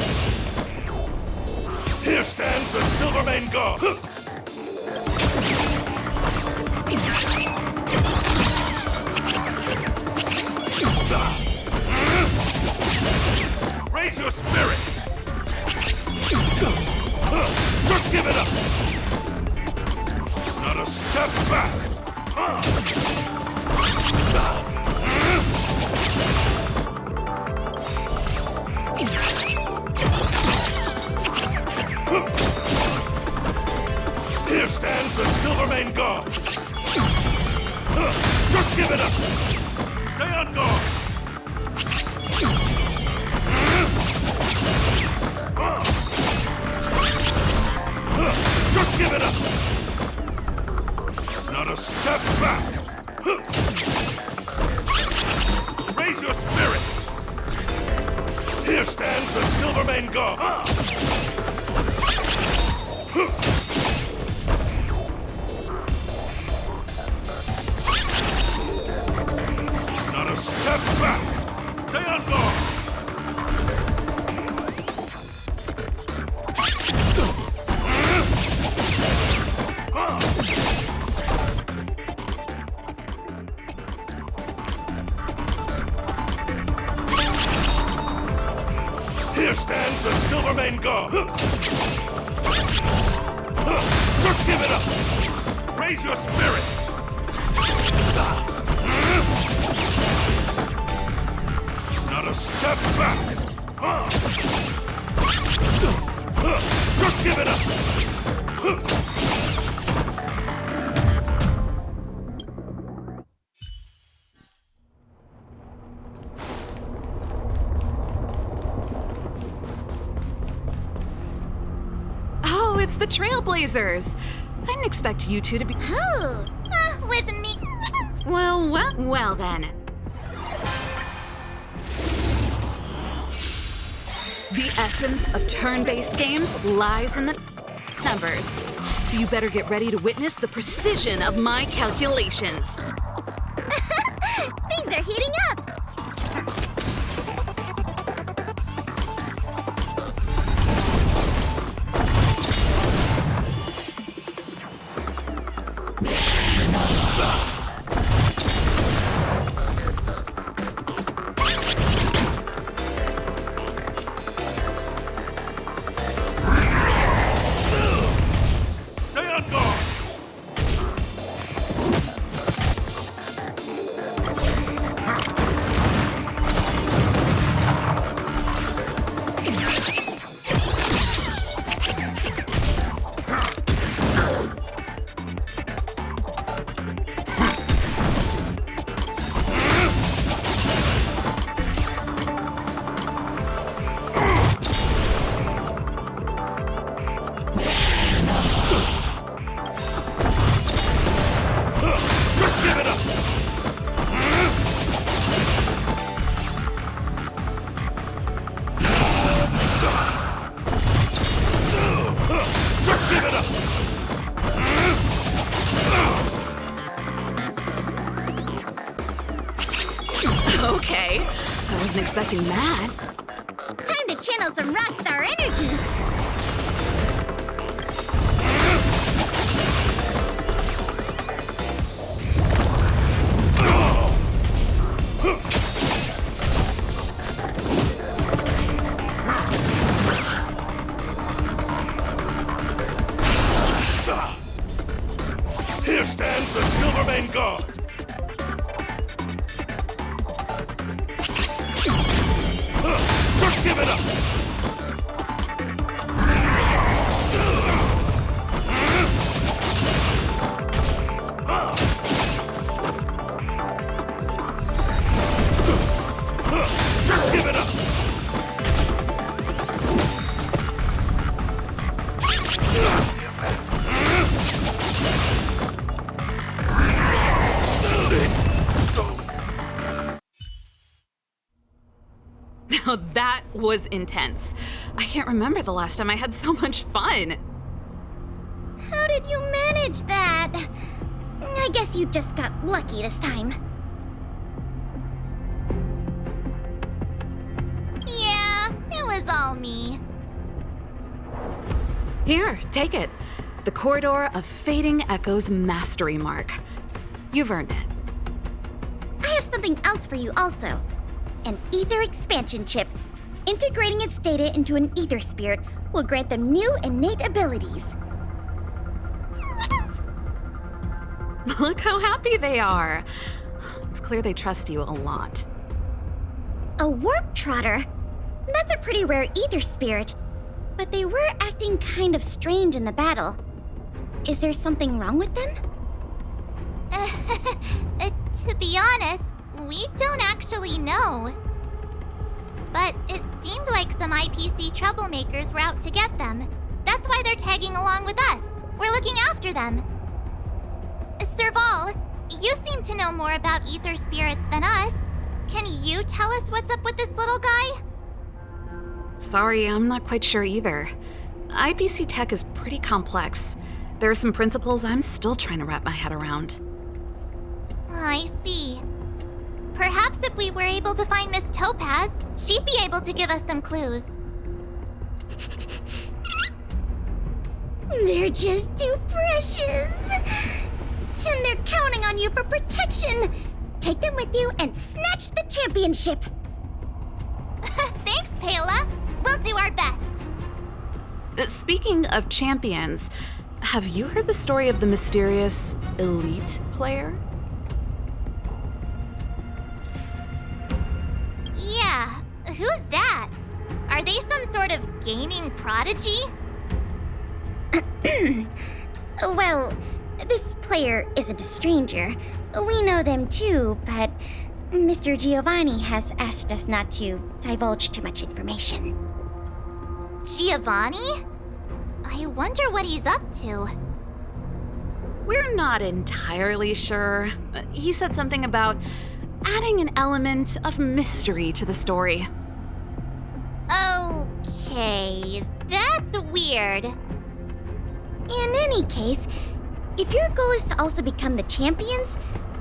Here stands the Silvermane Guard! Raise your spirits! Just give it up! Not a step back! Here stands the Silvermane Guard! Just give it up! Stay on guard! Just give it up! Not a step back! Raise your spirits! Here stands the Silvermane Guard! Not a step back! Stay on guard! Here stands the Silvermane Guard! Just give it up! Raise your spirits! Not a step back! Just give it up! it's the Trailblazers. I didn't expect you two to be. Oh, with me. Well then. The essence of turn-based games lies in the numbers. So you better get ready to witness the precision of my calculations. Things are heating up! Stay on guard! Okay, I wasn't expecting that. Time to channel some rockstar energy! Here stands the Silvermane Guard! Just give it up! Just give it up! Now that was intense. I can't remember the last time I had so much fun. How did you manage that? I guess you just got lucky this time. Yeah, it was all me. Here, take it. The Corridor of Fading Echoes Mastery Mark. You've earned it. I have something else for you also. An ether expansion chip. Integrating its data into an ether spirit will grant them new innate abilities. Look how happy they are. It's clear they trust you a lot. A warp trotter? That's a pretty rare ether spirit. But they were acting kind of strange in the battle. Is there something wrong with them? To be honest, we don't actually know. But it seemed like some IPC troublemakers were out to get them. That's why they're tagging along with us. We're looking after them. Serval, you seem to know more about ether spirits than us. Can you tell us what's up with this little guy? Sorry, I'm not quite sure either. IPC tech is pretty complex. There are some principles I'm still trying to wrap my head around. I see. Perhaps if we were able to find Miss Topaz, she'd be able to give us some clues. They're just too precious. And they're counting on you for protection. Take them with you and snatch the championship. Thanks, Paola. We'll do our best. Speaking of champions, have you heard the story of the mysterious elite player? Yeah, who's that? Are they some sort of gaming prodigy? Well, this player isn't a stranger. We know them too, but Mr. Giovanni has asked us not to divulge too much information. Giovanni? I wonder what he's up to. We're not entirely sure. He said something about adding an element of mystery to the story. Okay, that's weird. In any case, if your goal is to also become the champions,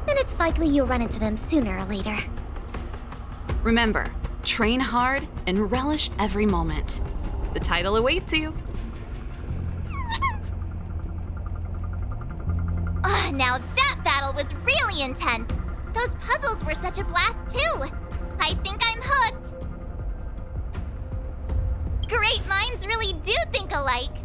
then it's likely you'll run into them sooner or later. Remember, train hard and relish every moment. The title awaits you. Now that battle was really intense. Those puzzles were such a blast too. I think I'm hooked. Great minds really do think alike.